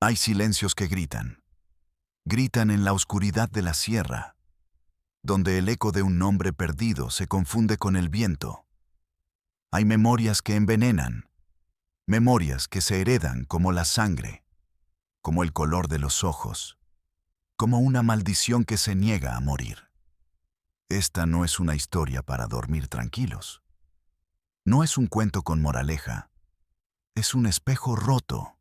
Hay silencios que gritan. Gritan en la oscuridad de la sierra, donde el eco de un nombre perdido se confunde con el viento. Hay memorias que envenenan, memorias que se heredan como la sangre, como el color de los ojos, como una maldición que se niega a morir. Esta no es una historia para dormir tranquilos. No es un cuento con moraleja. Es un espejo roto.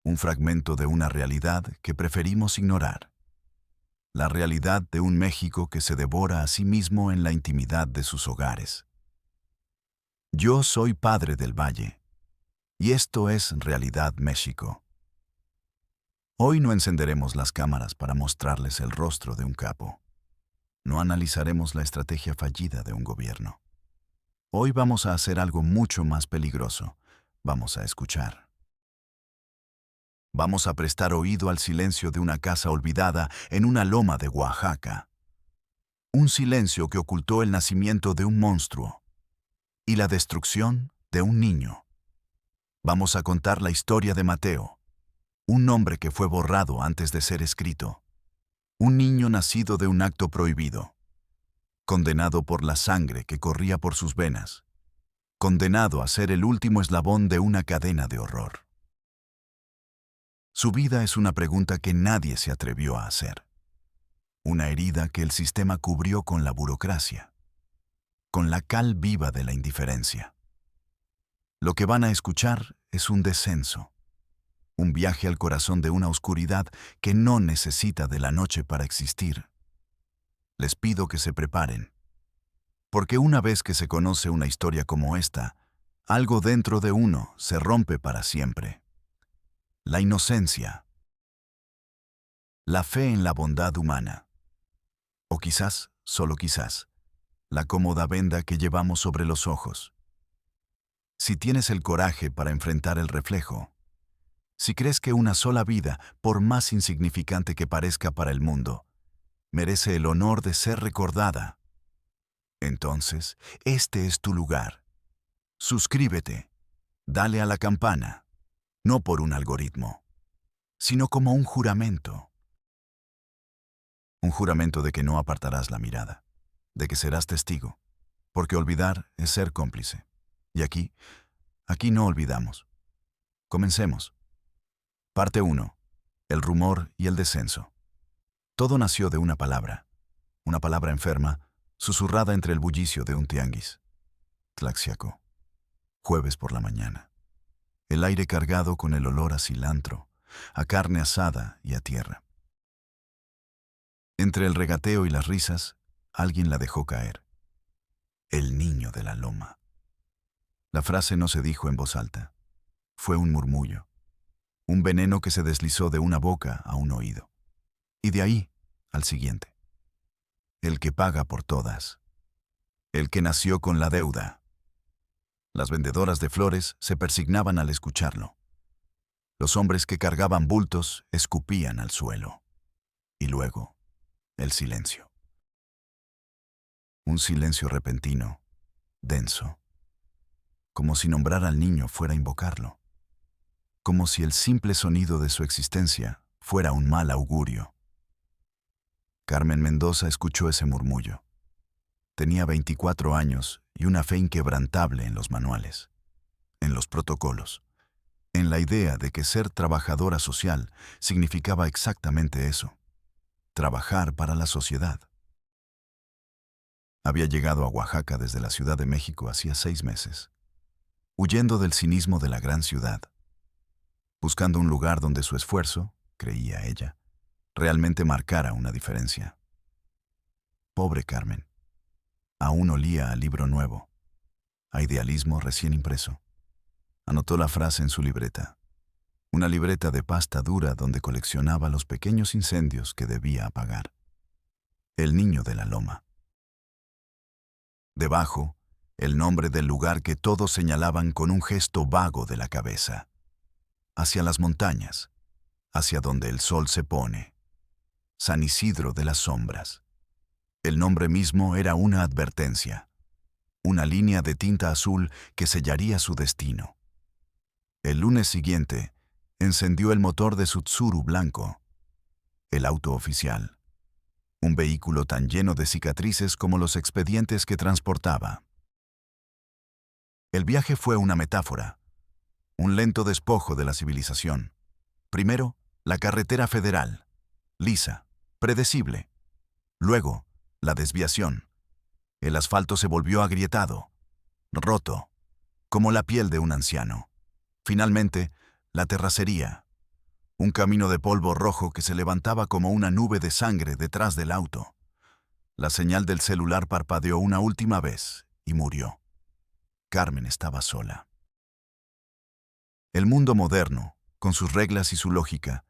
Un fragmento de una realidad que preferimos ignorar. La realidad de un México que se devora a sí mismo en la intimidad de sus hogares. Yo soy padre del Valle, y esto es Realidad México. Hoy no encenderemos las cámaras para mostrarles el rostro de un capo. No analizaremos la estrategia fallida de un gobierno. Hoy vamos a hacer algo mucho más peligroso. Vamos a escuchar. Vamos a prestar oído al silencio de una casa olvidada en una loma de Oaxaca. Un silencio que ocultó el nacimiento de un monstruo y la destrucción de un niño. Vamos a contar la historia de Mateo, un nombre que fue borrado antes de ser escrito. Un niño nacido de un acto prohibido, condenado por la sangre que corría por sus venas, condenado a ser el último eslabón de una cadena de horror. Su vida es una pregunta que nadie se atrevió a hacer. Una herida que el sistema cubrió con la burocracia, con la cal viva de la indiferencia. Lo que van a escuchar es un descenso, un viaje al corazón de una oscuridad que no necesita de la noche para existir. Les pido que se preparen, porque una vez que se conoce una historia como esta, algo dentro de uno se rompe para siempre. La inocencia, la fe en la bondad humana, o quizás, solo quizás, la cómoda venda que llevamos sobre los ojos. Si tienes el coraje para enfrentar el reflejo, si crees que una sola vida, por más insignificante que parezca para el mundo, merece el honor de ser recordada, entonces este es tu lugar. Suscríbete, dale a la campana, no por un algoritmo, sino como un juramento. Un juramento de que no apartarás la mirada, de que serás testigo, porque olvidar es ser cómplice. Y aquí no olvidamos. Comencemos. Parte 1. El rumor y el descenso. Todo nació de una palabra enferma, susurrada entre el bullicio de un tianguis. Tlaxiaco. Jueves por la mañana. El aire cargado con el olor a cilantro, a carne asada y a tierra. Entre el regateo y las risas, alguien la dejó caer. El niño de la loma. La frase no se dijo en voz alta. Fue un murmullo. Un veneno que se deslizó de una boca a un oído. Y de ahí al siguiente. El que paga por todas. El que nació con la deuda. Las vendedoras de flores se persignaban al escucharlo. Los hombres que cargaban bultos escupían al suelo. Y luego, el silencio. Un silencio repentino, denso. Como si nombrar al niño fuera invocarlo. Como si el simple sonido de su existencia fuera un mal augurio. Carmen Mendoza escuchó ese murmullo. Tenía 24 años y una fe inquebrantable en los manuales, en los protocolos, en la idea de que ser trabajadora social significaba exactamente eso, trabajar para la sociedad. Había llegado a Oaxaca desde la Ciudad de México hacía 6 meses, huyendo del cinismo de la gran ciudad, buscando un lugar donde su esfuerzo, creía ella, realmente marcara una diferencia. Pobre Carmen. Aún olía a libro nuevo, a idealismo recién impreso. Anotó la frase en su libreta, una libreta de pasta dura donde coleccionaba los pequeños incendios que debía apagar. El niño de la loma. Debajo, el nombre del lugar que todos señalaban con un gesto vago de la cabeza. Hacia las montañas, hacia donde el sol se pone. San Isidro de las Sombras. El nombre mismo era una advertencia, una línea de tinta azul que sellaría su destino. El lunes siguiente, encendió el motor de su Tsuru blanco, el auto oficial, un vehículo tan lleno de cicatrices como los expedientes que transportaba. El viaje fue una metáfora, un lento despojo de la civilización. Primero, la carretera federal, lisa, predecible. Luego, la desviación. El asfalto se volvió agrietado, roto, como la piel de un anciano. Finalmente, la terracería, un camino de polvo rojo que se levantaba como una nube de sangre detrás del auto. La señal del celular parpadeó una última vez y murió. Carmen estaba sola. El mundo moderno, con sus reglas y su lógica,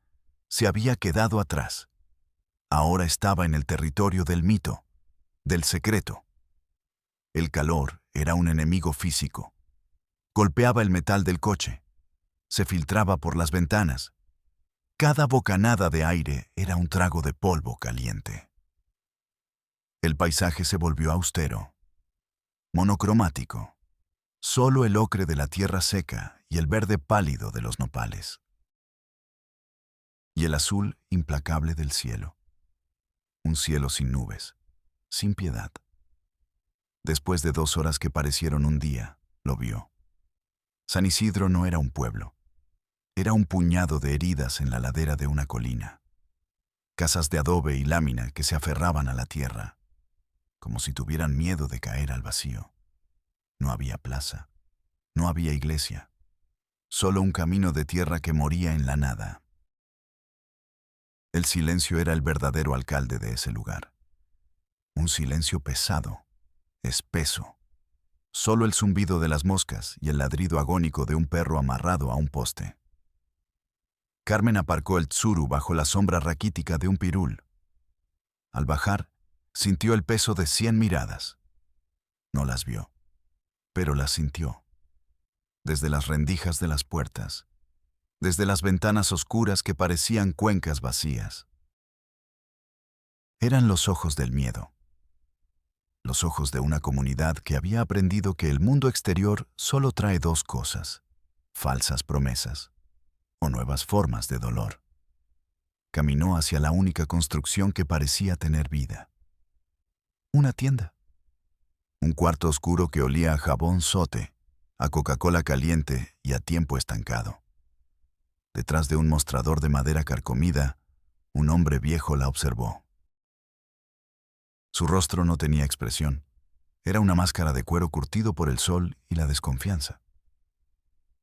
se había quedado atrás. Ahora estaba en el territorio del mito, del secreto. El calor era un enemigo físico. Golpeaba el metal del coche. Se filtraba por las ventanas. Cada bocanada de aire era un trago de polvo caliente. El paisaje se volvió austero, monocromático. Solo el ocre de la tierra seca y el verde pálido de los nopales. Y el azul implacable del cielo. Un cielo sin nubes, sin piedad. Después de 2 horas que parecieron un día, lo vio. San Isidro no era un pueblo. Era un puñado de heridas en la ladera de una colina. Casas de adobe y lámina que se aferraban a la tierra, como si tuvieran miedo de caer al vacío. No había plaza, no había iglesia, solo un camino de tierra que moría en la nada. El silencio era el verdadero alcalde de ese lugar. Un silencio pesado, espeso. Solo el zumbido de las moscas y el ladrido agónico de un perro amarrado a un poste. Carmen aparcó el Tsuru bajo la sombra raquítica de un pirul. Al bajar, sintió el peso de 100 miradas. No las vio, pero las sintió. Desde las rendijas de las puertas, desde las ventanas oscuras que parecían cuencas vacías. Eran los ojos del miedo. Los ojos de una comunidad que había aprendido que el mundo exterior solo trae 2 cosas: falsas promesas o nuevas formas de dolor. Caminó hacia la única construcción que parecía tener vida. Una tienda. Un cuarto oscuro que olía a jabón sote, a Coca-Cola caliente y a tiempo estancado. Detrás de un mostrador de madera carcomida, un hombre viejo la observó. Su rostro no tenía expresión. Era una máscara de cuero curtido por el sol y la desconfianza.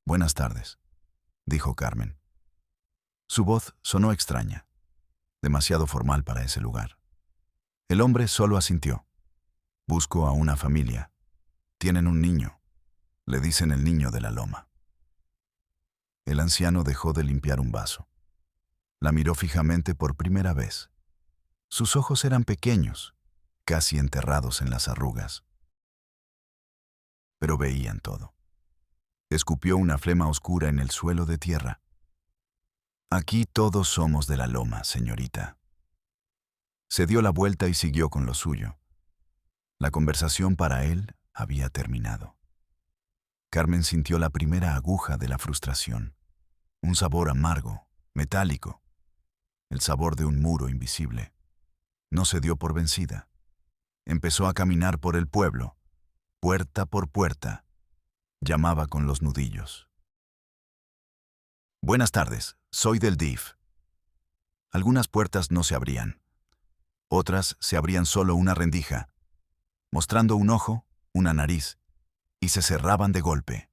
«Buenas tardes», dijo Carmen. Su voz sonó extraña, demasiado formal para ese lugar. El hombre solo asintió. «Busco a una familia. Tienen un niño. Le dicen el niño de la loma». El anciano dejó de limpiar un vaso. La miró fijamente por primera vez. Sus ojos eran pequeños, casi enterrados en las arrugas. Pero veían todo. Escupió una flema oscura en el suelo de tierra. «Aquí todos somos de la loma, señorita». Se dio la vuelta y siguió con lo suyo. La conversación para él había terminado. Carmen sintió la primera aguja de la frustración. Un sabor amargo, metálico. El sabor de un muro invisible. No se dio por vencida. Empezó a caminar por el pueblo, puerta por puerta. Llamaba con los nudillos. «Buenas tardes, soy del DIF». Algunas puertas no se abrían. Otras se abrían solo una rendija, mostrando un ojo, una nariz, y se cerraban de golpe.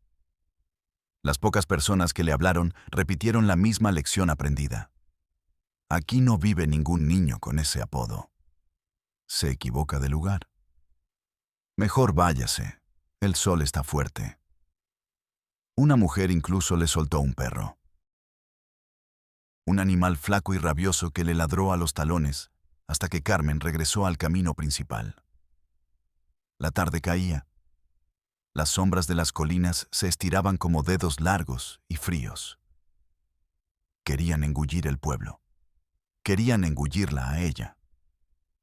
Las pocas personas que le hablaron repitieron la misma lección aprendida. «Aquí no vive ningún niño con ese apodo. Se equivoca de lugar. Mejor váyase, el sol está fuerte». Una mujer incluso le soltó un perro. Un animal flaco y rabioso que le ladró a los talones hasta que Carmen regresó al camino principal. La tarde caía. Las sombras de las colinas se estiraban como dedos largos y fríos. Querían engullir el pueblo. Querían engullirla a ella.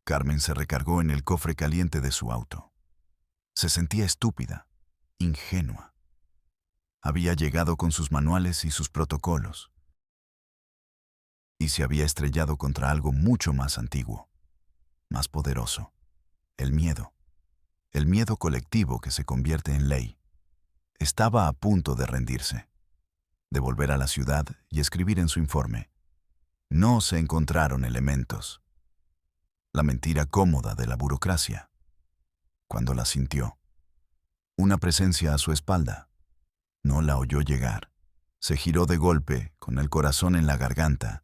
Carmen se recargó en el cofre caliente de su auto. Se sentía estúpida, ingenua. Había llegado con sus manuales y sus protocolos. y se había estrellado contra algo mucho más antiguo, más poderoso: el miedo. El miedo colectivo que se convierte en ley. Estaba a punto de rendirse, de volver a la ciudad y escribir en su informe: no se encontraron elementos. La mentira cómoda de la burocracia. Cuando la sintió, una presencia a su espalda. No la oyó llegar. Se giró de golpe, con el corazón en la garganta.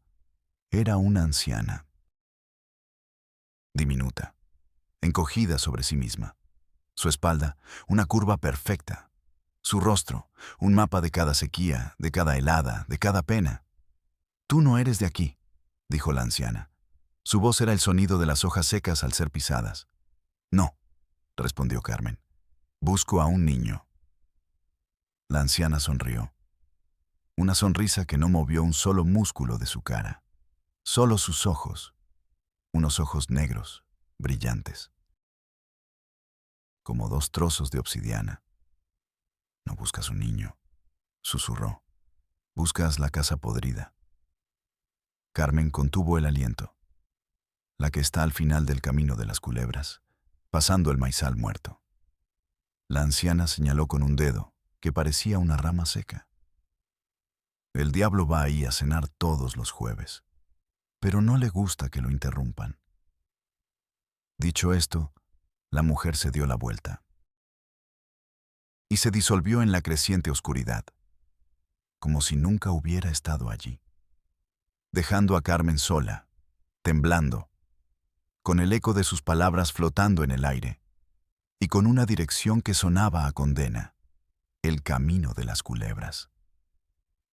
Era una anciana. Diminuta, encogida sobre sí misma. Su espalda, una curva perfecta. Su rostro, un mapa de cada sequía, de cada helada, de cada pena. «Tú no eres de aquí», dijo la anciana. Su voz era el sonido de las hojas secas al ser pisadas. «No», respondió Carmen. «Busco a un niño». La anciana sonrió. Una sonrisa que no movió un solo músculo de su cara. Solo sus ojos. Unos ojos negros, brillantes, como dos trozos de obsidiana. «No buscas un niño», susurró. «Buscas la casa podrida». Carmen contuvo el aliento. La que está al final del camino de las culebras, pasando el maizal muerto. La anciana señaló con un dedo que parecía una rama seca. «El diablo va ahí a cenar todos los jueves, pero no le gusta que lo interrumpan». Dicho esto, la mujer se dio la vuelta y se disolvió en la creciente oscuridad, como si nunca hubiera estado allí, dejando a Carmen sola, temblando, con el eco de sus palabras flotando en el aire, y con una dirección que sonaba a condena: el camino de las culebras.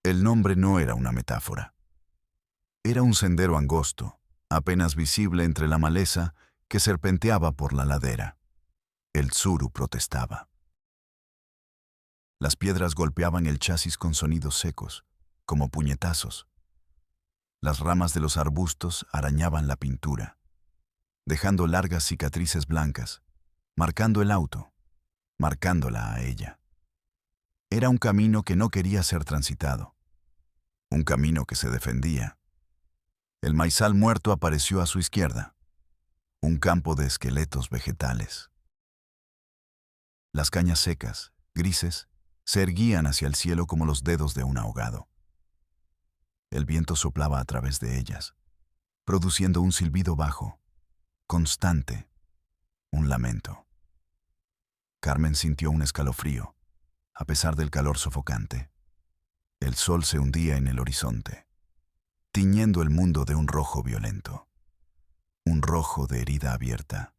El nombre no era una metáfora. Era un sendero angosto, apenas visible entre la maleza que serpenteaba por la ladera. El tsuru protestaba. Las piedras golpeaban el chasis con sonidos secos, como puñetazos. Las ramas de los arbustos arañaban la pintura, dejando largas cicatrices blancas, marcando el auto, marcándola a ella. Era un camino que no quería ser transitado, un camino que se defendía. El maizal muerto apareció a su izquierda, un campo de esqueletos vegetales. Las cañas secas, grises, se erguían hacia el cielo como los dedos de un ahogado. El viento soplaba a través de ellas, produciendo un silbido bajo, constante, un lamento. Carmen sintió un escalofrío, a pesar del calor sofocante. El sol se hundía en el horizonte, tiñendo el mundo de un rojo violento, un rojo de herida abierta.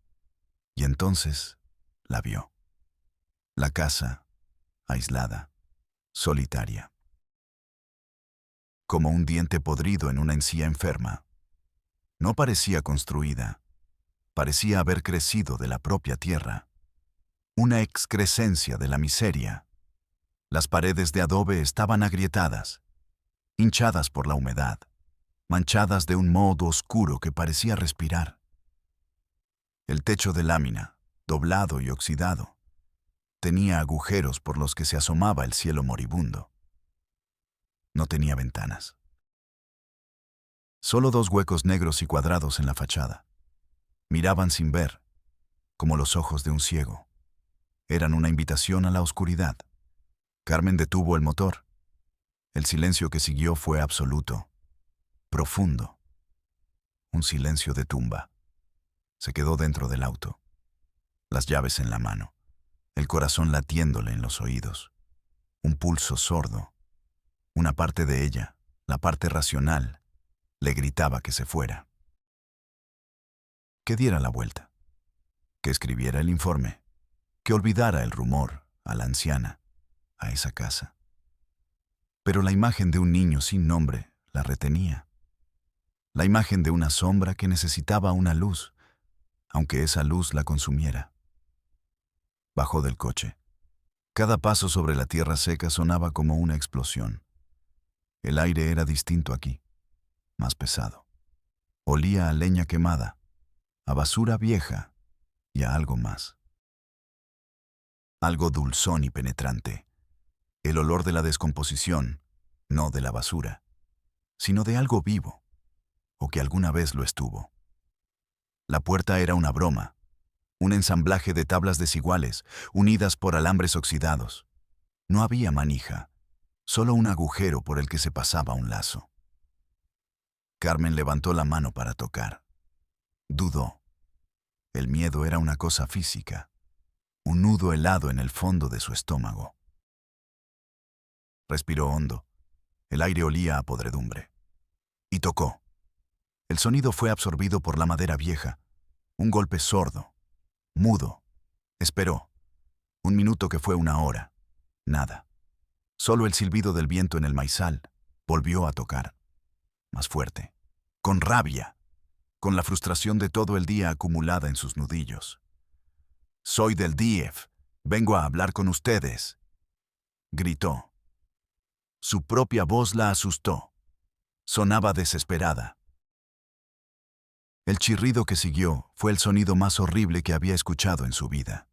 Y entonces la vio. La casa, aislada, solitaria. Como un diente podrido en una encía enferma. No parecía construida, parecía haber crecido de la propia tierra. Una excrescencia de la miseria. Las paredes de adobe estaban agrietadas, hinchadas por la humedad, manchadas de un moho oscuro que parecía respirar. El techo de lámina, doblado y oxidado, tenía agujeros por los que se asomaba el cielo moribundo. No tenía ventanas. Solo dos huecos negros y cuadrados en la fachada. Miraban sin ver, como los ojos de un ciego. Eran una invitación a la oscuridad. Carmen detuvo el motor. El silencio que siguió fue absoluto, profundo. Un silencio de tumba. Se quedó dentro del auto, las llaves en la mano, el corazón latiéndole en los oídos. Un pulso sordo. Una parte de ella, la parte racional, le gritaba que se fuera. Que diera la vuelta. Que escribiera el informe. Que olvidara el rumor, a la anciana, a esa casa. Pero la imagen de un niño sin nombre la retenía. La imagen de una sombra que necesitaba una luz, aunque esa luz la consumiera. Bajó del coche. Cada paso sobre la tierra seca sonaba como una explosión. El aire era distinto aquí, más pesado. Olía a leña quemada, a basura vieja y a algo más. Algo dulzón y penetrante. El olor de la descomposición, no de la basura, sino de algo vivo, o que alguna vez lo estuvo. La puerta era una broma, un ensamblaje de tablas desiguales, unidas por alambres oxidados. No había manija, solo un agujero por el que se pasaba un lazo. Carmen levantó la mano para tocar. Dudó. El miedo era una cosa física, un nudo helado en el fondo de su estómago. Respiró hondo. El aire olía a podredumbre. Y tocó. El sonido fue absorbido por la madera vieja. Un golpe sordo, mudo. Esperó. Un minuto que fue una hora. Nada. Solo el silbido del viento en el maizal. Volvió a tocar. Más fuerte. Con rabia. Con la frustración de todo el día acumulada en sus nudillos. «Soy del DIEF. Vengo a hablar con ustedes», gritó. Su propia voz la asustó. Sonaba desesperada. El chirrido que siguió fue el sonido más horrible que había escuchado en su vida.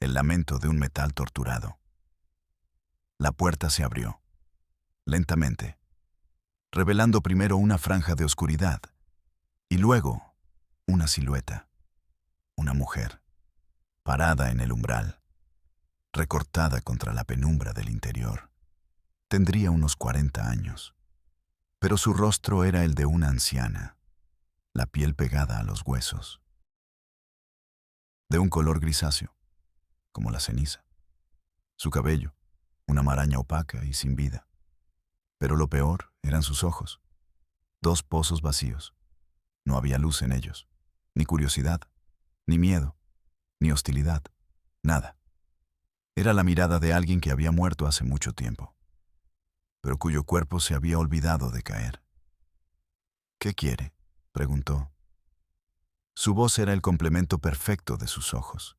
El lamento de un metal torturado. La puerta se abrió. Lentamente. Revelando primero una franja de oscuridad. Y luego, una silueta. Una mujer. Parada en el umbral. Recortada contra la penumbra del interior. Tendría unos 40 años. Pero su rostro era el de una anciana. La piel pegada a los huesos. De un color grisáceo, como la ceniza. Su cabello, una maraña opaca y sin vida. Pero lo peor eran sus ojos. 2 pozos vacíos. No había luz en ellos, ni curiosidad, ni miedo, ni hostilidad, nada. Era la mirada de alguien que había muerto hace mucho tiempo, pero cuyo cuerpo se había olvidado de caer. «¿Qué quiere?», preguntó. Su voz era el complemento perfecto de sus ojos.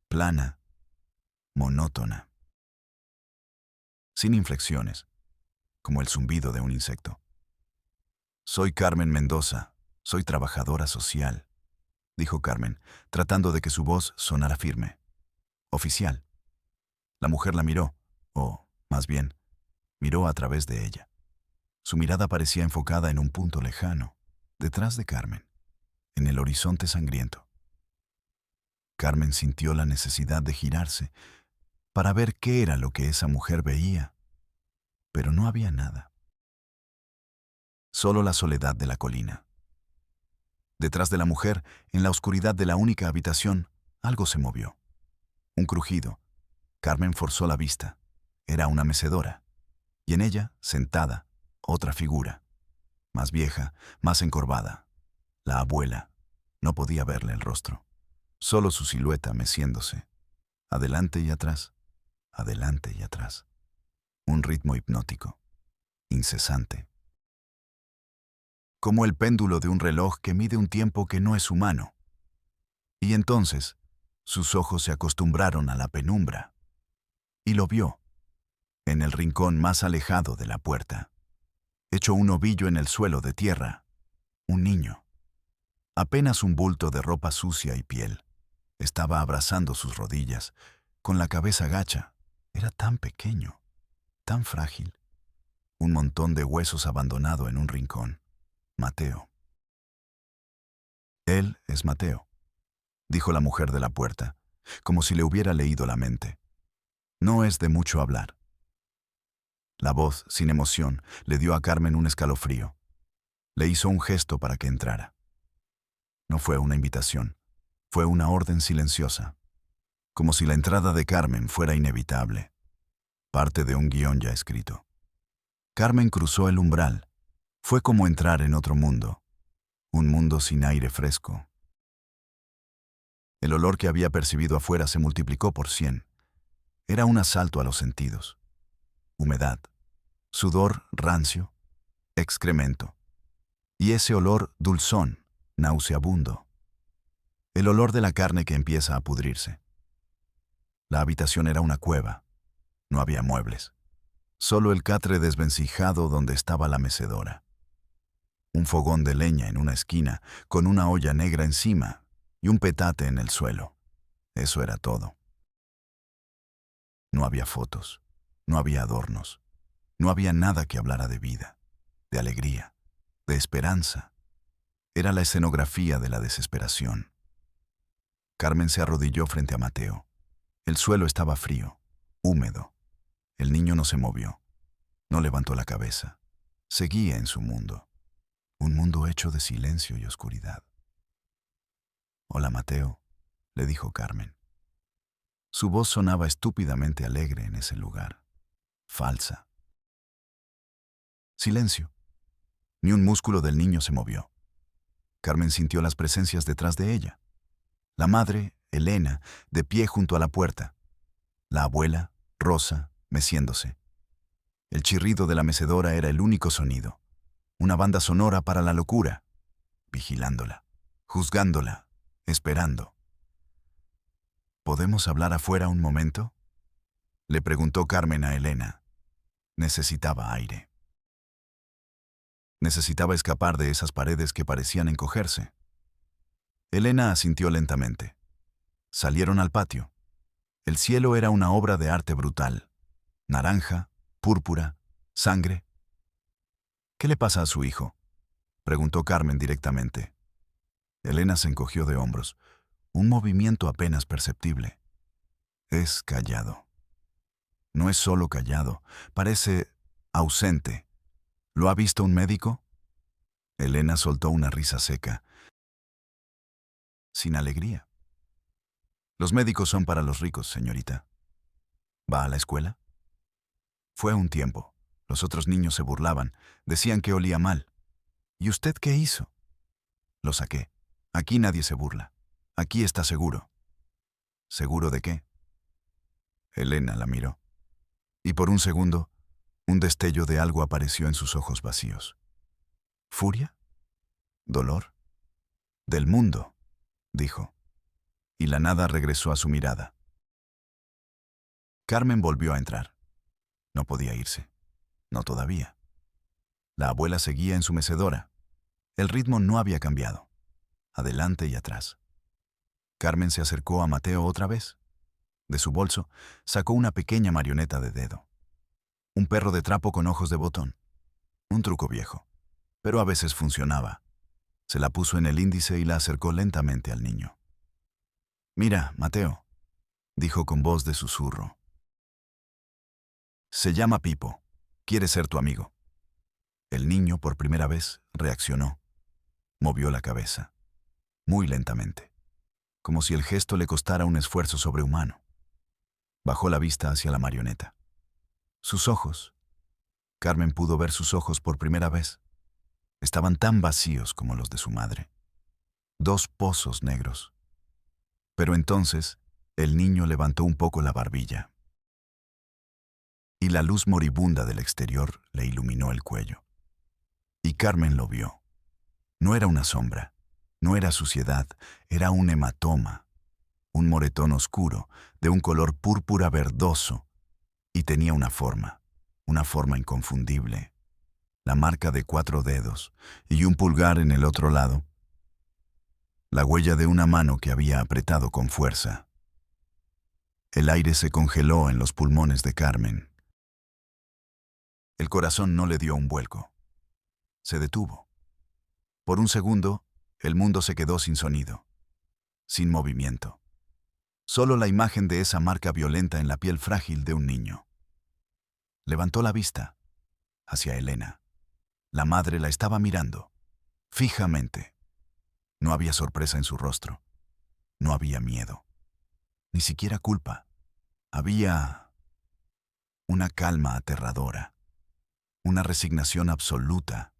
Plana, monótona. Sin inflexiones, como el zumbido de un insecto. «Soy Carmen Mendoza, soy trabajadora social», dijo Carmen, tratando de que su voz sonara firme. Oficial. La mujer la miró, o, más bien, miró a través de ella. Su mirada parecía enfocada en un punto lejano, detrás de Carmen, en el horizonte sangriento. Carmen sintió la necesidad de girarse para ver qué era lo que esa mujer veía, pero no había nada. Solo la soledad de la colina. Detrás de la mujer, en la oscuridad de la única habitación, algo se movió. Un crujido. Carmen forzó la vista. Era una mecedora. Y en ella, sentada, otra figura. Más vieja, más encorvada. La abuela. No podía verle el rostro. Solo su silueta meciéndose. Adelante y atrás. Adelante y atrás. Un ritmo hipnótico. Incesante. Como el péndulo de un reloj que mide un tiempo que no es humano. Y entonces, sus ojos se acostumbraron a la penumbra. Y lo vio, en el rincón más alejado de la puerta, hecho un ovillo en el suelo de tierra, un niño. Apenas un bulto de ropa sucia y piel. Estaba abrazando sus rodillas, con la cabeza gacha. Era tan pequeño, tan frágil. Un montón de huesos abandonado en un rincón. Mateo. «Él es Mateo», dijo la mujer de la puerta, como si le hubiera leído la mente. «No es de mucho hablar». La voz, sin emoción, le dio a Carmen un escalofrío. Le hizo un gesto para que entrara. No fue una invitación, fue una orden silenciosa, como si la entrada de Carmen fuera inevitable, parte de un guión ya escrito. Carmen cruzó el umbral. Fue como entrar en otro mundo, un mundo sin aire fresco. El olor que había percibido afuera se multiplicó por 100. Era un asalto a los sentidos. Humedad, sudor rancio, excremento. Y ese olor dulzón, nauseabundo. El olor de la carne que empieza a pudrirse. La habitación era una cueva. No había muebles. Solo el catre desvencijado donde estaba la mecedora. Un fogón de leña en una esquina, con una olla negra encima y un petate en el suelo. Eso era todo. No había fotos, no había adornos, no había nada que hablara de vida, de alegría, de esperanza. Era la escenografía de la desesperación. Carmen se arrodilló frente a Mateo. El suelo estaba frío, húmedo. El niño no se movió, no levantó la cabeza. Seguía en su mundo, un mundo hecho de silencio y oscuridad. «Hola, Mateo», le dijo Carmen. Su voz sonaba estúpidamente alegre en ese lugar. Falsa. Silencio. Ni un músculo del niño se movió. Carmen sintió las presencias detrás de ella. La madre, Elena, de pie junto a la puerta. La abuela, Rosa, meciéndose. El chirrido de la mecedora era el único sonido. Una banda sonora para la locura. Vigilándola, juzgándola, esperando. «¿Podemos hablar afuera un momento?», le preguntó Carmen a Elena. Necesitaba aire. Necesitaba escapar de esas paredes que parecían encogerse. Elena asintió lentamente. Salieron al patio. El cielo era una obra de arte brutal. Naranja, púrpura, sangre. «¿Qué le pasa a su hijo?», preguntó Carmen directamente. Elena se encogió de hombros. Un movimiento apenas perceptible. Es callado. No es solo callado, parece ausente. ¿Lo ha visto un médico?». Elena soltó una risa seca, sin alegría. «Los médicos son para los ricos, señorita». «¿Va a la escuela?». «Fue un tiempo. Los otros niños se burlaban, decían que olía mal». «¿Y usted qué hizo?». «Lo saqué. Aquí nadie se burla. Aquí está seguro». «¿Seguro de qué?». Elena la miró. Y por un segundo, un destello de algo apareció en sus ojos vacíos. «¿Furia? ¿Dolor?». «Del mundo», dijo. Y la nada regresó a su mirada. Carmen volvió a entrar. No podía irse. No todavía. La abuela seguía en su mecedora. El ritmo no había cambiado. Adelante y atrás. Carmen se acercó a Mateo otra vez. De su bolso sacó una pequeña marioneta de dedo. Un perro de trapo con ojos de botón. Un truco viejo, pero a veces funcionaba. Se la puso en el índice y la acercó lentamente al niño. «Mira, Mateo», dijo con voz de susurro. «Se llama Pipo. Quiere ser tu amigo». El niño, por primera vez, reaccionó. Movió la cabeza. Muy lentamente. Como si el gesto le costara un esfuerzo sobrehumano. Bajó la vista hacia la marioneta. Sus ojos. Carmen pudo ver sus ojos por primera vez. Estaban tan vacíos como los de su madre. 2 pozos negros. Pero entonces, el niño levantó un poco la barbilla. Y la luz moribunda del exterior le iluminó el cuello. Y Carmen lo vio. No era una sombra, no era suciedad, era un hematoma. Un moretón oscuro, de un color púrpura verdoso, y tenía una forma inconfundible. La marca de 4 dedos y un pulgar en el otro lado. La huella de una mano que había apretado con fuerza. El aire se congeló en los pulmones de Carmen. El corazón no le dio un vuelco. Se detuvo. Por un segundo, el mundo se quedó sin sonido, sin movimiento. Solo la imagen de esa marca violenta en la piel frágil de un niño. Levantó la vista hacia Elena. La madre la estaba mirando, fijamente. No había sorpresa en su rostro. No había miedo. Ni siquiera culpa. Había una calma aterradora. Una resignación absoluta.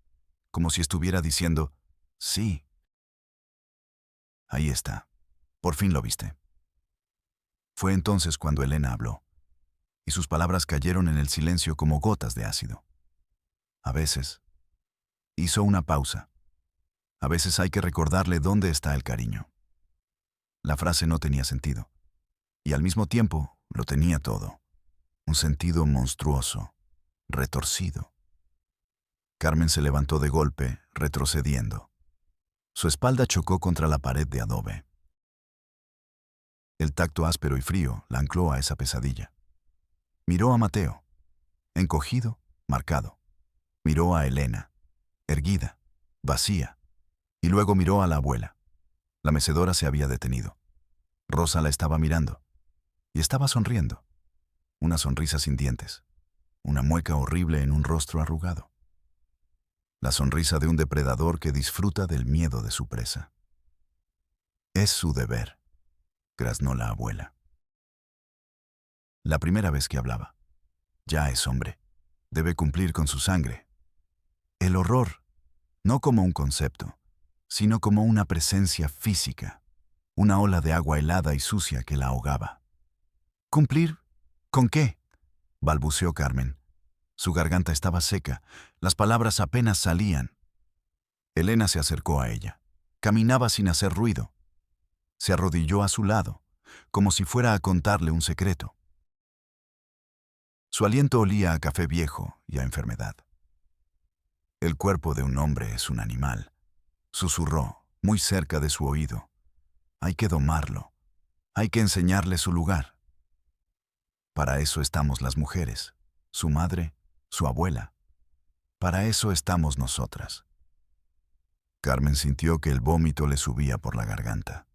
Como si estuviera diciendo, sí. Ahí está. Por fin lo viste. Fue entonces cuando Elena habló, y sus palabras cayeron en el silencio como gotas de ácido. A veces, hizo una pausa. A veces hay que recordarle dónde está el cariño. La frase no tenía sentido, y al mismo tiempo lo tenía todo. Un sentido monstruoso, retorcido. Carmen se levantó de golpe, retrocediendo. Su espalda chocó contra la pared de adobe. El tacto áspero y frío la ancló a esa pesadilla. Miró a Mateo, encogido, marcado. Miró a Elena, erguida, vacía, y luego miró a la abuela. La mecedora se había detenido. Rosa la estaba mirando, y estaba sonriendo. Una sonrisa sin dientes, una mueca horrible en un rostro arrugado. La sonrisa de un depredador que disfruta del miedo de su presa. Es su deber, graznó la abuela. La primera vez que hablaba. Ya es hombre. Debe cumplir con su sangre. El horror, no como un concepto, sino como una presencia física, una ola de agua helada y sucia que la ahogaba. ¿Cumplir? ¿Con qué?, balbuceó Carmen. Su garganta estaba seca, las palabras apenas salían. Elena se acercó a ella. Caminaba sin hacer ruido. Se arrodilló a su lado, como si fuera a contarle un secreto. Su aliento olía a café viejo y a enfermedad. El cuerpo de un hombre es un animal, susurró, muy cerca de su oído. Hay que domarlo. Hay que enseñarle su lugar. Para eso estamos las mujeres, su madre, su abuela. Para eso estamos nosotras. Carmen sintió que el vómito le subía por la garganta.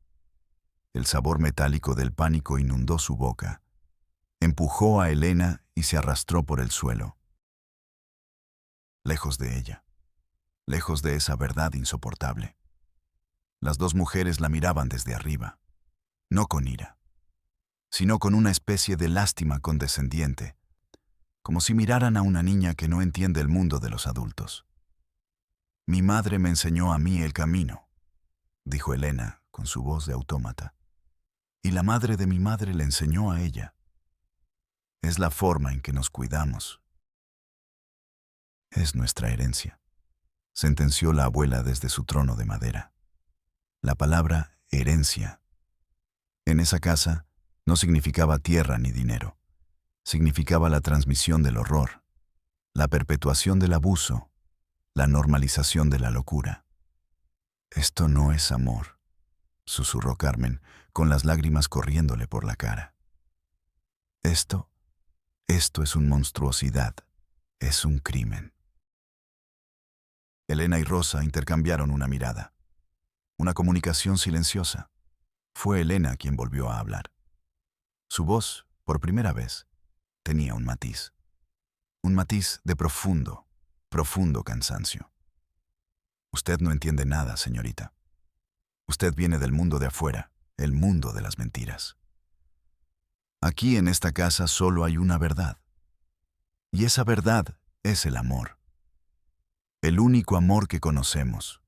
El sabor metálico del pánico inundó su boca. Empujó a Elena y se arrastró por el suelo. Lejos de ella, lejos de esa verdad insoportable. Las dos mujeres la miraban desde arriba, no con ira, sino con una especie de lástima condescendiente, como si miraran a una niña que no entiende el mundo de los adultos. Mi madre me enseñó a mí el camino, dijo Elena con su voz de autómata, y la madre de mi madre le enseñó a ella. Es la forma en que nos cuidamos. Es nuestra herencia, sentenció la abuela desde su trono de madera. La palabra herencia, en esa casa, no significaba tierra ni dinero. Significaba la transmisión del horror, la perpetuación del abuso, la normalización de la locura. Esto no es amor, susurró Carmen, con las lágrimas corriéndole por la cara. Esto es una monstruosidad, es un crimen. Elena y Rosa intercambiaron una mirada. Una comunicación silenciosa. Fue Elena quien volvió a hablar. Su voz, por primera vez, tenía un matiz. Un matiz de profundo, profundo cansancio. Usted no entiende nada, señorita. Usted viene del mundo de afuera, el mundo de las mentiras. Aquí en esta casa solo hay una verdad. Y esa verdad es el amor. El único amor que conocemos.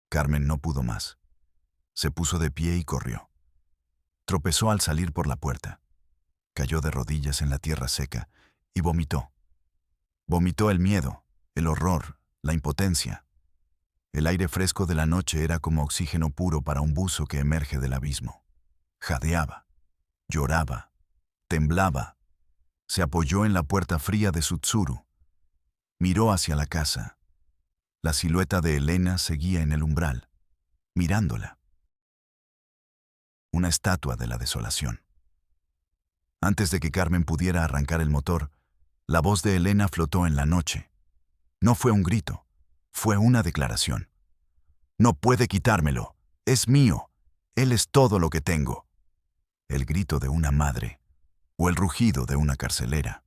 Carmen no pudo más. Se puso de pie y corrió. Tropezó al salir por la puerta. Cayó de rodillas en la tierra seca y vomitó. Vomitó el miedo, el horror, la impotencia. El aire fresco de la noche era como oxígeno puro para un buzo que emerge del abismo. Jadeaba, lloraba, temblaba. Se apoyó en la puerta fría de su tsuru. Miró hacia la casa. La silueta de Elena seguía en el umbral, mirándola. Una estatua de la desolación. Antes de que Carmen pudiera arrancar el motor, la voz de Elena flotó en la noche. No fue un grito, fue una declaración. No puede quitármelo, es mío, él es todo lo que tengo. El grito de una madre, o el rugido de una carcelera.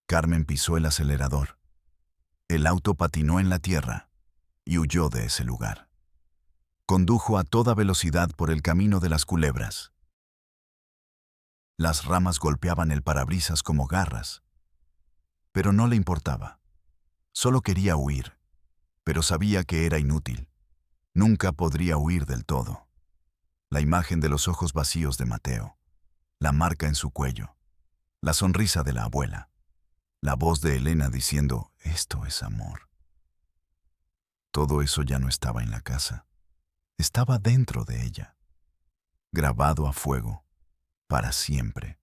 Carmen pisó el acelerador. El auto patinó en la tierra y huyó de ese lugar. Condujo a toda velocidad por el camino de las culebras. Las ramas golpeaban el parabrisas como garras. Pero no le importaba. Solo quería huir, pero sabía que era inútil. Nunca podría huir del todo. La imagen de los ojos vacíos de Mateo, la marca en su cuello, la sonrisa de la abuela, la voz de Elena diciendo, esto es amor. Todo eso ya no estaba en la casa. Estaba dentro de ella, grabado a fuego, para siempre.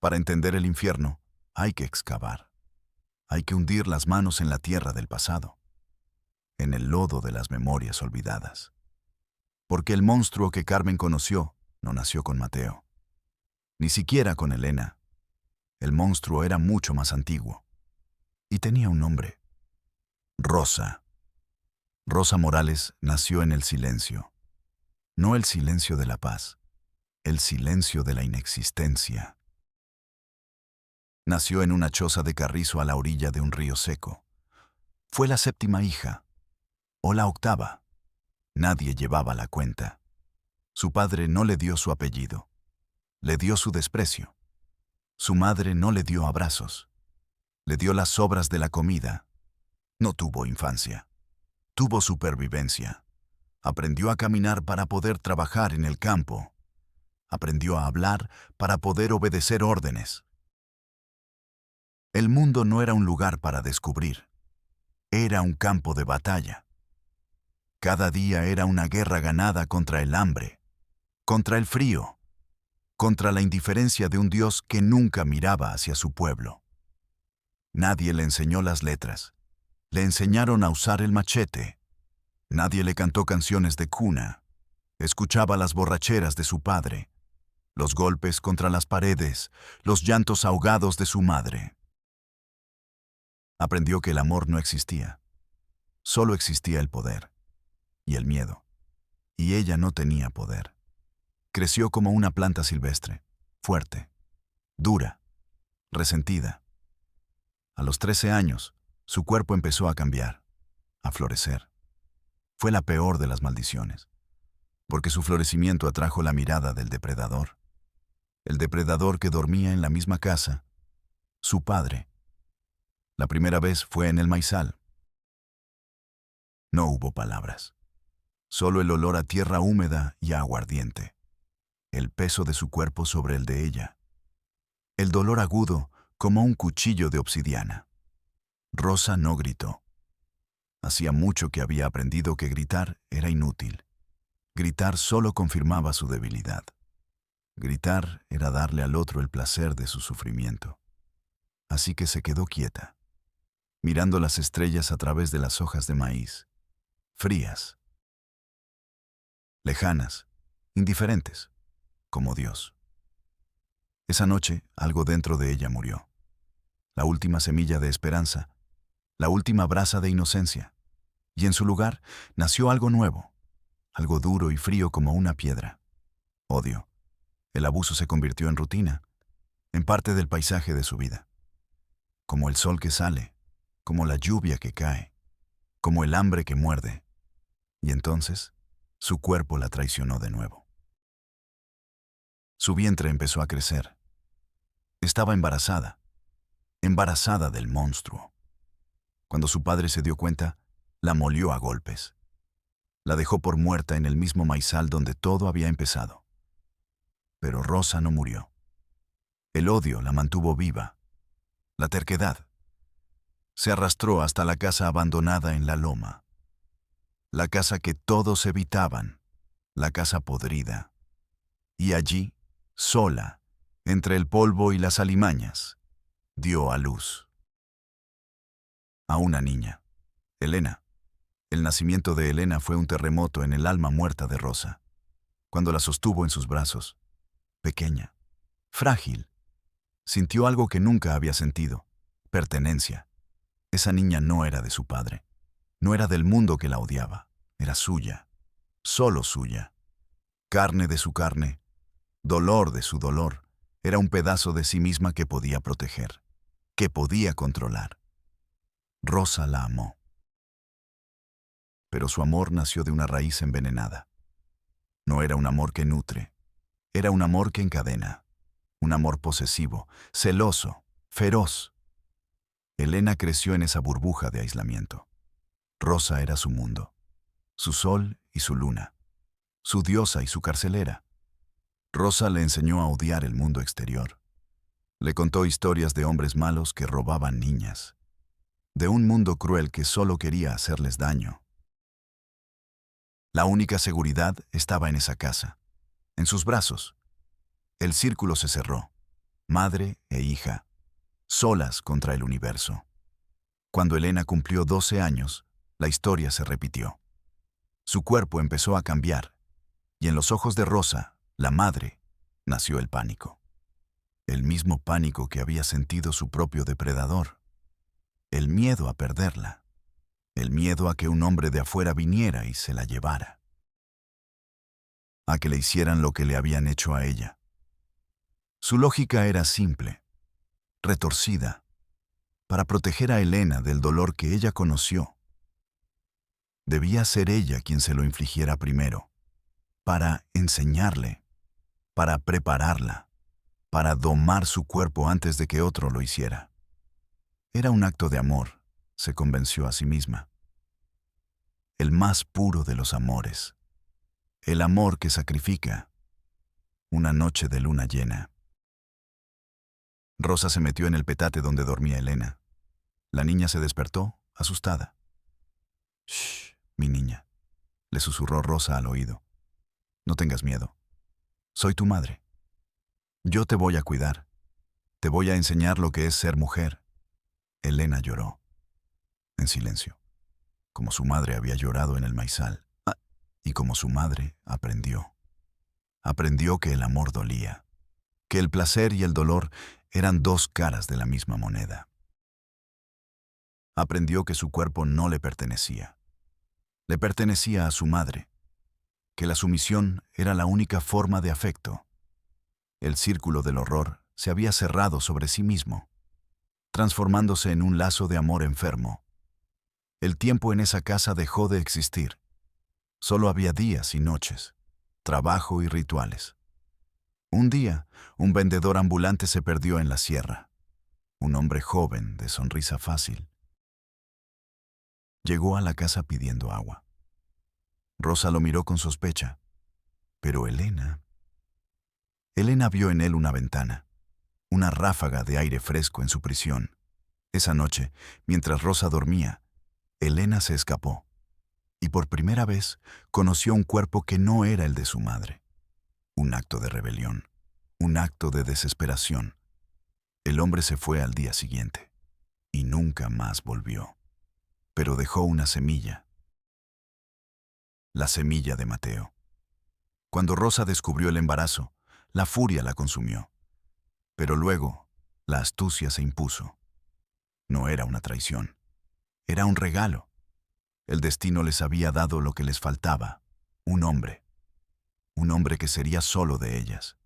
Para entender el infierno, hay que excavar. Hay que hundir las manos en la tierra del pasado, en el lodo de las memorias olvidadas. Porque el monstruo que Carmen conoció no nació con Mateo, ni siquiera con Elena. El monstruo era mucho más antiguo, y tenía un nombre. Rosa. Rosa Morales nació en el silencio. No el silencio de la paz, el silencio de la inexistencia. Nació en una choza de carrizo a la orilla de un río seco. Fue la séptima hija, o la octava. Nadie llevaba la cuenta. Su padre no le dio su apellido. Le dio su desprecio. Su madre no le dio abrazos. Le dio las sobras de la comida. No tuvo infancia. Tuvo supervivencia. Aprendió a caminar para poder trabajar en el campo. Aprendió a hablar para poder obedecer órdenes. El mundo no era un lugar para descubrir. Era un campo de batalla. Cada día era una guerra ganada contra el hambre, contra el frío, contra la indiferencia de un Dios que nunca miraba hacia su pueblo. Nadie le enseñó las letras. Le enseñaron a usar el machete. Nadie le cantó canciones de cuna. Escuchaba las borracheras de su padre, los golpes contra las paredes, los llantos ahogados de su madre. Aprendió que el amor no existía. Solo existía el poder y el miedo. Y ella no tenía poder. Creció como una planta silvestre, fuerte, dura, resentida. A los 13 años, su cuerpo empezó a cambiar, a florecer. Fue la peor de las maldiciones, porque su florecimiento atrajo la mirada del depredador. El depredador que dormía en la misma casa, su padre. La primera vez fue en el maizal. No hubo palabras, solo el olor a tierra húmeda y a aguardiente, el peso de su cuerpo sobre el de ella, el dolor agudo como un cuchillo de obsidiana. Rosa no gritó. Hacía mucho que había aprendido que gritar era inútil. Gritar solo confirmaba su debilidad. Gritar era darle al otro el placer de su sufrimiento. Así que se quedó quieta, mirando las estrellas a través de las hojas de maíz, frías, lejanas, indiferentes, como Dios. Esa noche, algo dentro de ella murió. La última semilla de esperanza, la última brasa de inocencia. Y en su lugar nació algo nuevo, algo duro y frío como una piedra. Odio. El abuso se convirtió en rutina, en parte del paisaje de su vida. Como el sol que sale, como la lluvia que cae, como el hambre que muerde. Y entonces, su cuerpo la traicionó de nuevo. Su vientre empezó a crecer. Estaba embarazada del monstruo. Cuando su padre se dio cuenta, la molió a golpes. La dejó por muerta en el mismo maizal donde todo había empezado. Pero Rosa no murió. El odio la mantuvo viva. La terquedad. Se arrastró hasta la casa abandonada en la loma. La casa que todos evitaban. La casa podrida. Y allí, sola, entre el polvo y las alimañas, dio a luz a una niña, Elena. El nacimiento de Elena fue un terremoto en el alma muerta de Rosa. Cuando la sostuvo en sus brazos, pequeña, frágil, sintió algo que nunca había sentido: pertenencia. Esa niña no era de su padre, no era del mundo que la odiaba, era suya, solo suya. Carne de su carne, dolor de su dolor, era un pedazo de sí misma que podía proteger, que podía controlar. Rosa la amó. Pero su amor nació de una raíz envenenada. No era un amor que nutre, era un amor que encadena, un amor posesivo, celoso, feroz. Elena creció en esa burbuja de aislamiento. Rosa era su mundo, su sol y su luna, su diosa y su carcelera. Rosa le enseñó a odiar el mundo exterior. Le contó historias de hombres malos que robaban niñas, de un mundo cruel que solo quería hacerles daño. La única seguridad estaba en esa casa, en sus brazos. El círculo se cerró, madre e hija, solas contra el universo. Cuando Elena cumplió 12 años, la historia se repitió. Su cuerpo empezó a cambiar, y en los ojos de Rosa, la madre, nació el pánico. El mismo pánico que había sentido su propio depredador. El miedo a perderla. El miedo a que un hombre de afuera viniera y se la llevara. A que le hicieran lo que le habían hecho a ella. Su lógica era simple, retorcida, para proteger a Elena del dolor que ella conoció. Debía ser ella quien se lo infligiera primero, para enseñarle, para prepararla, para domar su cuerpo antes de que otro lo hiciera. Era un acto de amor, se convenció a sí misma. El más puro de los amores. El amor que sacrifica. Una noche de luna llena. Rosa se metió en el petate donde dormía Elena. La niña se despertó, asustada. «Shh, mi niña», le susurró Rosa al oído. «No tengas miedo. Soy tu madre. Yo te voy a cuidar. Te voy a enseñar lo que es ser mujer». Elena lloró, en silencio, como su madre había llorado en el maizal, y como su madre aprendió. Aprendió que el amor dolía, que el placer y el dolor eran dos caras de la misma moneda. Aprendió que su cuerpo no le pertenecía. Le pertenecía a su madre, que la sumisión era la única forma de afecto. El círculo del horror se había cerrado sobre sí mismo, transformándose en un lazo de amor enfermo. El tiempo en esa casa dejó de existir. Solo había días y noches, trabajo y rituales. Un día, un vendedor ambulante se perdió en la sierra. Un hombre joven, de sonrisa fácil. Llegó a la casa pidiendo agua. Rosa lo miró con sospecha, pero Elena vio en él una ventana, una ráfaga de aire fresco en su prisión. Esa noche, mientras Rosa dormía, Elena se escapó, y por primera vez conoció un cuerpo que no era el de su madre. Un acto de rebelión, un acto de desesperación. El hombre se fue al día siguiente, y nunca más volvió. Pero dejó una semilla. La semilla de Mateo. Cuando Rosa descubrió el embarazo, la furia la consumió. Pero luego, la astucia se impuso. No era una traición. Era un regalo. El destino les había dado lo que les faltaba. Un hombre. Un hombre que sería solo de ellas.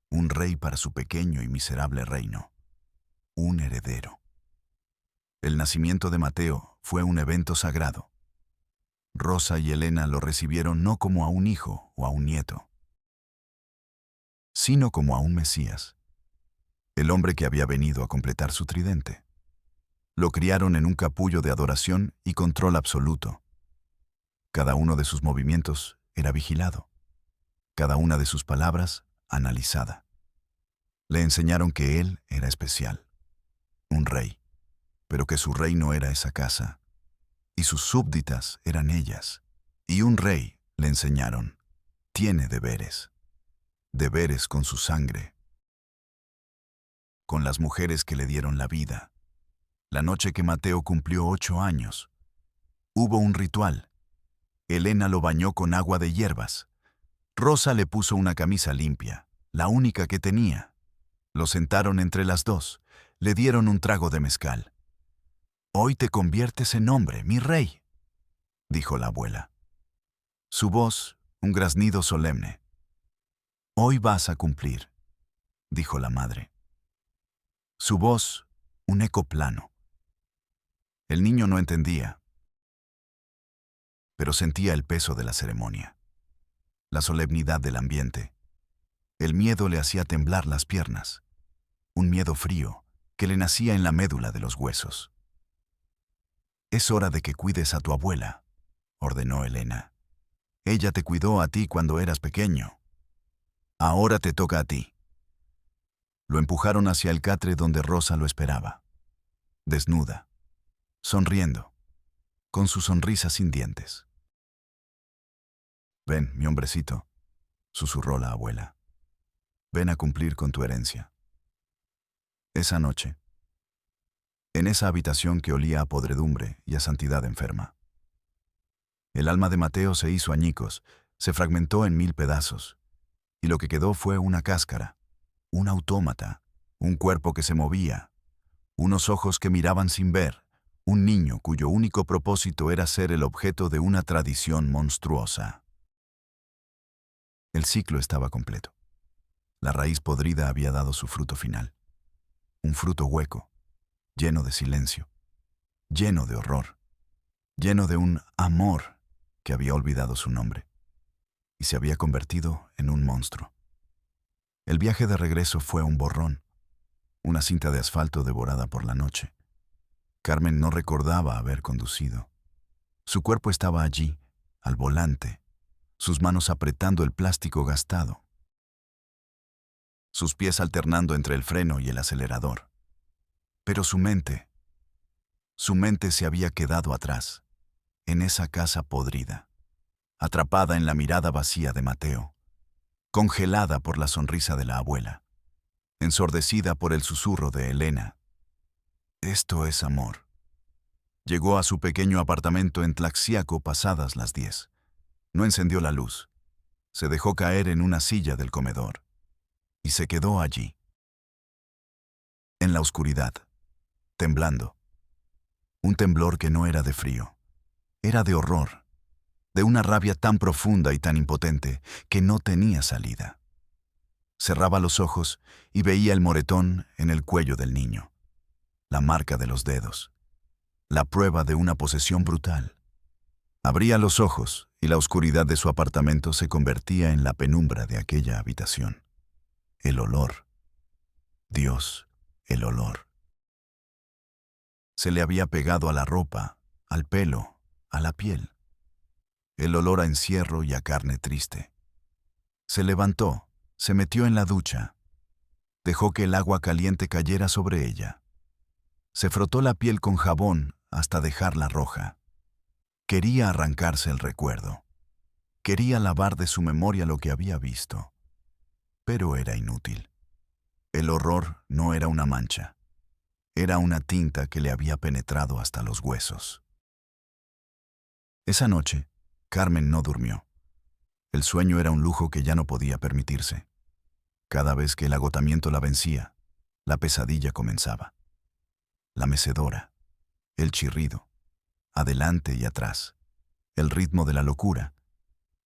Un rey para su pequeño y miserable reino. Un heredero. El nacimiento de Mateo fue un evento sagrado. Rosa y Elena lo recibieron no como a un hijo o a un nieto, sino como a un Mesías, el hombre que había venido a completar su tridente. Lo criaron en un capullo de adoración y control absoluto. Cada uno de sus movimientos era vigilado, cada una de sus palabras analizada. Le enseñaron que él era especial, un rey, pero que su reino era esa casa, y sus súbditas eran ellas. Y un rey, le enseñaron, tiene deberes. Deberes con su sangre, con las mujeres que le dieron la vida. La noche que Mateo cumplió 8 años, hubo un ritual. Elena lo bañó con agua de hierbas. Rosa le puso una camisa limpia, la única que tenía. Lo sentaron entre las dos, le dieron un trago de mezcal. «Hoy te conviertes en hombre, mi rey», dijo la abuela. Su voz, un graznido solemne. «Hoy vas a cumplir», dijo la madre. Su voz, un eco plano. El niño no entendía, pero sentía el peso de la ceremonia, la solemnidad del ambiente. El miedo le hacía temblar las piernas, un miedo frío que le nacía en la médula de los huesos. «Es hora de que cuides a tu abuela», ordenó Elena. «Ella te cuidó a ti cuando eras pequeño. Ahora te toca a ti». Lo empujaron hacia el catre donde Rosa lo esperaba, desnuda, sonriendo, con su sonrisa sin dientes. «Ven, mi hombrecito», susurró la abuela. «Ven a cumplir con tu herencia». Esa noche, en esa habitación que olía a podredumbre y a santidad enferma, el alma de Mateo se hizo añicos, se fragmentó en 1000 pedazos, y lo que quedó fue una cáscara, un autómata, un cuerpo que se movía, unos ojos que miraban sin ver, Un niño cuyo único propósito era ser el objeto de una tradición monstruosa. El ciclo estaba completo. La raíz podrida había dado su fruto final. Un fruto hueco, lleno de silencio, lleno de horror, lleno de un amor que había olvidado su nombre y se había convertido en un monstruo. El viaje de regreso fue un borrón, una cinta de asfalto devorada por la noche. Carmen no recordaba haber conducido. Su cuerpo estaba allí, al volante, sus manos apretando el plástico gastado, sus pies alternando entre el freno y el acelerador. Pero su mente se había quedado atrás, en esa casa podrida, atrapada en la mirada vacía de Mateo, congelada por la sonrisa de la abuela, ensordecida por el susurro de Elena. Esto es amor. Llegó a su pequeño apartamento en Tlaxiaco pasadas las 10. No encendió la luz. Se dejó caer en una silla del comedor y se quedó allí, en la oscuridad, temblando. Un temblor que no era de frío, era de horror, de una rabia tan profunda y tan impotente que no tenía salida. Cerraba los ojos y veía el moretón en el cuello del niño, la marca de los dedos, la prueba de una posesión brutal. Abría los ojos y la oscuridad de su apartamento se convertía en la penumbra de aquella habitación. El olor. Dios, el olor. Se le había pegado a la ropa, al pelo, a la piel. El olor a encierro y a carne triste. Se levantó, se metió en la ducha. Dejó que el agua caliente cayera sobre ella. Se frotó la piel con jabón hasta dejarla roja. Quería arrancarse el recuerdo. Quería lavar de su memoria lo que había visto. Pero era inútil. El horror no era una mancha. Era una tinta que le había penetrado hasta los huesos. Esa noche, Carmen no durmió. El sueño era un lujo que ya no podía permitirse. Cada vez que el agotamiento la vencía, la pesadilla comenzaba. La mecedora, el chirrido, adelante y atrás, el ritmo de la locura.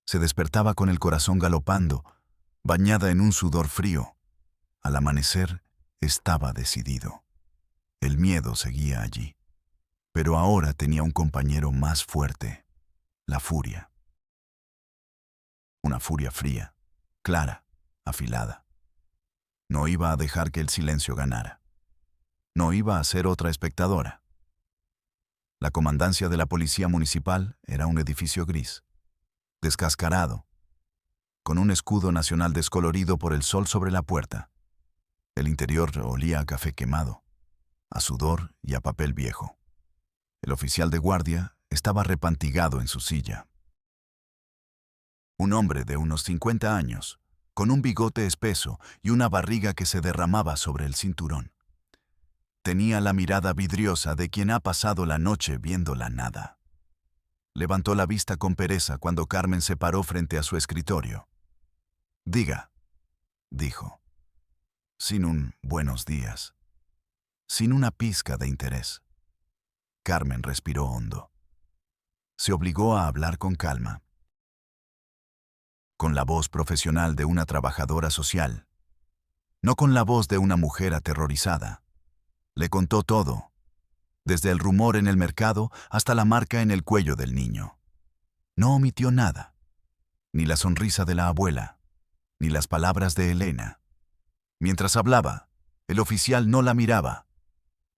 Se despertaba con el corazón galopando, bañada en un sudor frío. Al amanecer, estaba decidido. El miedo seguía allí. Pero ahora tenía un compañero más fuerte, la furia. Una furia fría, clara, afilada. No iba a dejar que el silencio ganara. No iba a ser otra espectadora. La comandancia de la policía municipal era un edificio gris, descascarado, con un escudo nacional descolorido por el sol sobre la puerta. El interior olía a café quemado, a sudor y a papel viejo. El oficial de guardia estaba repantigado en su silla. Un hombre de unos 50 años, con un bigote espeso y una barriga que se derramaba sobre el cinturón. Tenía la mirada vidriosa de quien ha pasado la noche viendo la nada. Levantó la vista con pereza cuando Carmen se paró frente a su escritorio. «Diga», dijo, sin un buenos días, sin una pizca de interés. Carmen respiró hondo. Se obligó a hablar con calma, con la voz profesional de una trabajadora social, no con la voz de una mujer aterrorizada. Le contó todo, desde el rumor en el mercado hasta la marca en el cuello del niño. No omitió nada, ni la sonrisa de la abuela, ni las palabras de Elena. Mientras hablaba, el oficial no la miraba.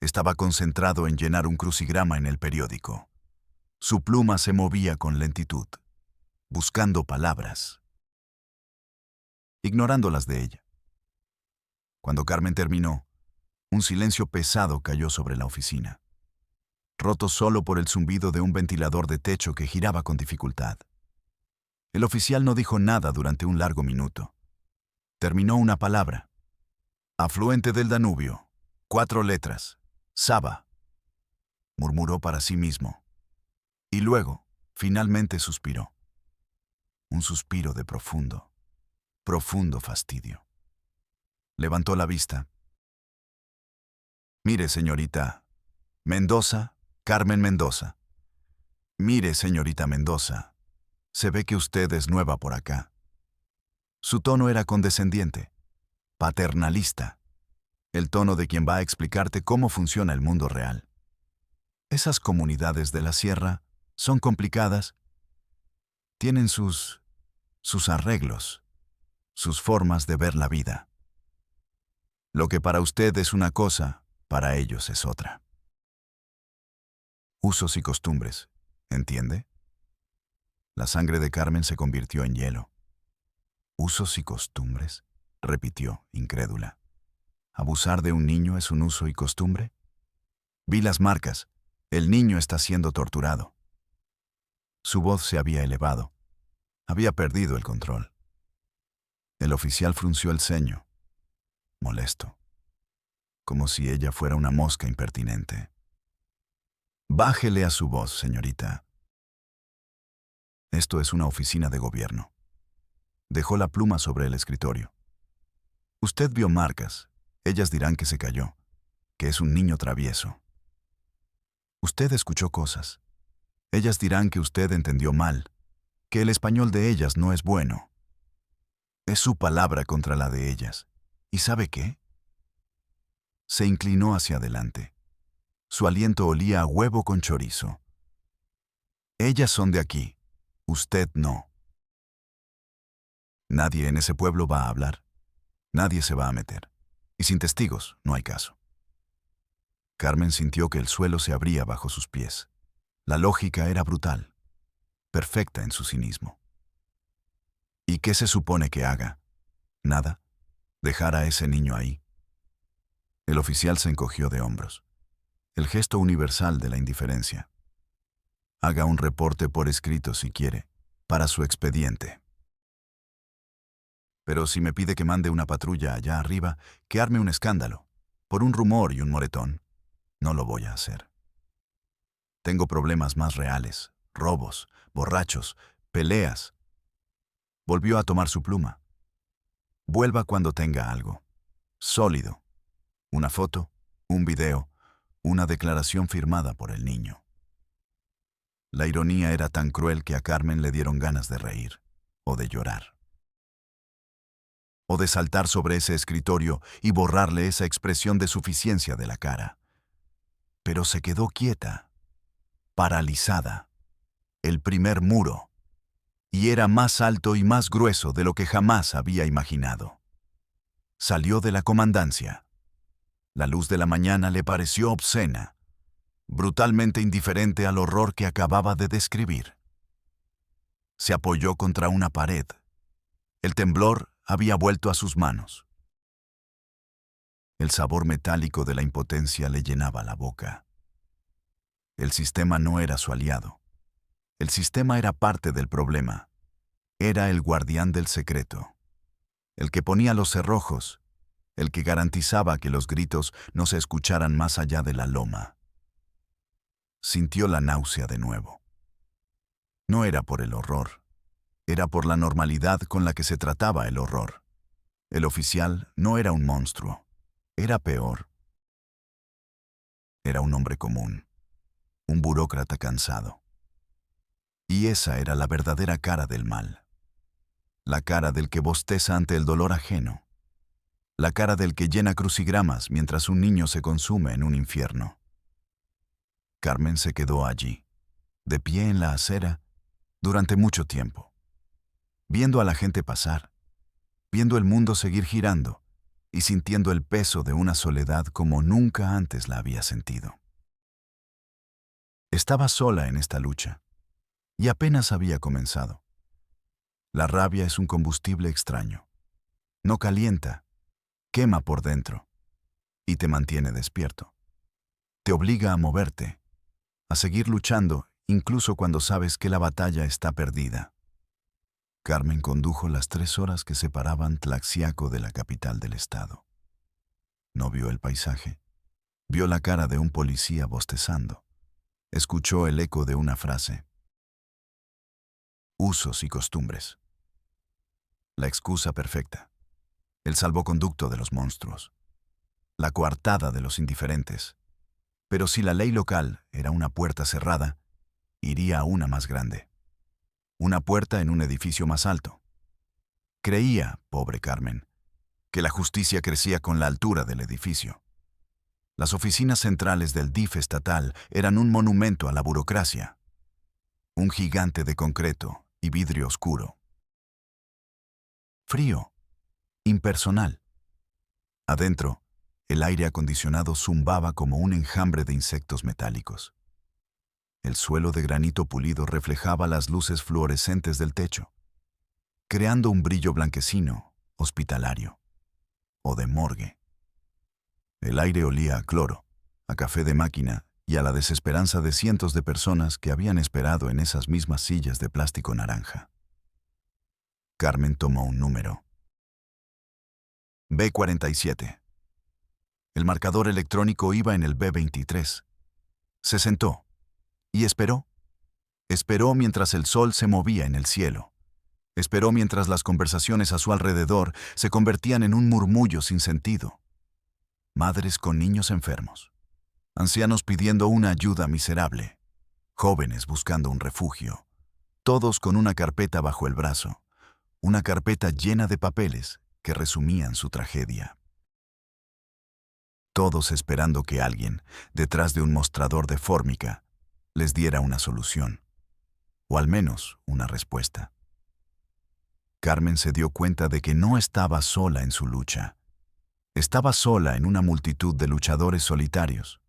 Estaba concentrado en llenar un crucigrama en el periódico. Su pluma se movía con lentitud, buscando palabras, ignorándolas de ella. Cuando Carmen terminó, un silencio pesado cayó sobre la oficina, roto solo por el zumbido de un ventilador de techo que giraba con dificultad. El oficial no dijo nada durante un largo minuto. Terminó una palabra. Afluente del Danubio, 4 letras, Saba, murmuró para sí mismo. Y luego, finalmente suspiró. Un suspiro de profundo, profundo fastidio. Levantó la vista. Mire, señorita, Mendoza, Carmen Mendoza. Mire, señorita Mendoza, se ve que usted es nueva por acá. Su tono era condescendiente, paternalista, el tono de quien va a explicarte cómo funciona el mundo real. Esas comunidades de la sierra son complicadas, tienen sus arreglos, sus formas de ver la vida. Lo que para usted es una cosa, para ellos es otra. Usos y costumbres, ¿entiende? La sangre de Carmen se convirtió en hielo. ¿Usos y costumbres?, repitió, incrédula. ¿Abusar de un niño es un uso y costumbre? Vi las marcas. El niño está siendo torturado. Su voz se había elevado. Había perdido el control. El oficial frunció el ceño, molesto, como si ella fuera una mosca impertinente. Bájele a su voz, señorita. Esto es una oficina de gobierno. Dejó la pluma sobre el escritorio. Usted vio marcas. Ellas dirán que se cayó, que es un niño travieso. Usted escuchó cosas. Ellas dirán que usted entendió mal, que el español de ellas no es bueno. Es su palabra contra la de ellas. ¿Y sabe qué? Se inclinó hacia adelante. Su aliento olía a huevo con chorizo. Ellas son de aquí, usted no. Nadie en ese pueblo va a hablar. Nadie se va a meter. Y sin testigos no hay caso. Carmen sintió que el suelo se abría bajo sus pies. La lógica era brutal, perfecta en su cinismo. ¿Y qué se supone que haga? Nada. Dejar a ese niño ahí. El oficial se encogió de hombros. El gesto universal de la indiferencia. Haga un reporte por escrito si quiere, para su expediente. Pero si me pide que mande una patrulla allá arriba, que arme un escándalo, por un rumor y un moretón, no lo voy a hacer. Tengo problemas más reales, robos, borrachos, peleas. Volvió a tomar su pluma. Vuelva cuando tenga algo. Sólido. Una foto, un video, una declaración firmada por el niño. La ironía era tan cruel que a Carmen le dieron ganas de reír, o de llorar. O de saltar sobre ese escritorio y borrarle esa expresión de suficiencia de la cara. Pero se quedó quieta, paralizada. El primer muro. Y era más alto y más grueso de lo que jamás había imaginado. Salió de la comandancia. La luz de la mañana le pareció obscena, brutalmente indiferente al horror que acababa de describir. Se apoyó contra una pared. El temblor había vuelto a sus manos. El sabor metálico de la impotencia le llenaba la boca. El sistema no era su aliado. El sistema era parte del problema. Era el guardián del secreto. El que ponía los cerrojos. El que garantizaba que los gritos no se escucharan más allá de la loma. Sintió la náusea de nuevo. No era por el horror. Era por la normalidad con la que se trataba el horror. El oficial no era un monstruo. Era peor. Era un hombre común. Un burócrata cansado. Y esa era la verdadera cara del mal. La cara del que bosteza ante el dolor ajeno. La cara del que llena crucigramas mientras un niño se consume en un infierno. Carmen se quedó allí, de pie en la acera, durante mucho tiempo, viendo a la gente pasar, viendo el mundo seguir girando y sintiendo el peso de una soledad como nunca antes la había sentido. Estaba sola en esta lucha, y apenas había comenzado. La rabia es un combustible extraño. No calienta, quema por dentro, y te mantiene despierto. Te obliga a moverte, a seguir luchando incluso cuando sabes que la batalla está perdida. Carmen condujo las 3 horas que separaban Tlaxiaco de la capital del estado. No vio el paisaje. Vio la cara de un policía bostezando. Escuchó el eco de una frase. Usos y costumbres. La excusa perfecta. El salvoconducto de los monstruos. La coartada de los indiferentes. Pero si la ley local era una puerta cerrada, iría a una más grande. Una puerta en un edificio más alto. Creía, pobre Carmen, que la justicia crecía con la altura del edificio. Las oficinas centrales del DIF estatal eran un monumento a la burocracia. Un gigante de concreto y vidrio oscuro. Frío. Impersonal. Adentro, el aire acondicionado zumbaba como un enjambre de insectos metálicos. El suelo de granito pulido reflejaba las luces fluorescentes del techo, creando un brillo blanquecino, hospitalario, o de morgue. El aire olía a cloro, a café de máquina y a la desesperanza de cientos de personas que habían esperado en esas mismas sillas de plástico naranja. Carmen tomó un número. B47. El marcador electrónico iba en el B23. Se sentó y esperó. Esperó mientras el sol se movía en el cielo. Esperó mientras las conversaciones a su alrededor se convertían en un murmullo sin sentido. Madres con niños enfermos. Ancianos pidiendo una ayuda miserable. Jóvenes buscando un refugio. Todos con una carpeta bajo el brazo. Una carpeta llena de papeles que resumían su tragedia. Todos esperando que alguien, detrás de un mostrador de fórmica, les diera una solución. O al menos una respuesta. Carmen se dio cuenta de que no estaba sola en su lucha. Estaba sola en una multitud de luchadores solitarios,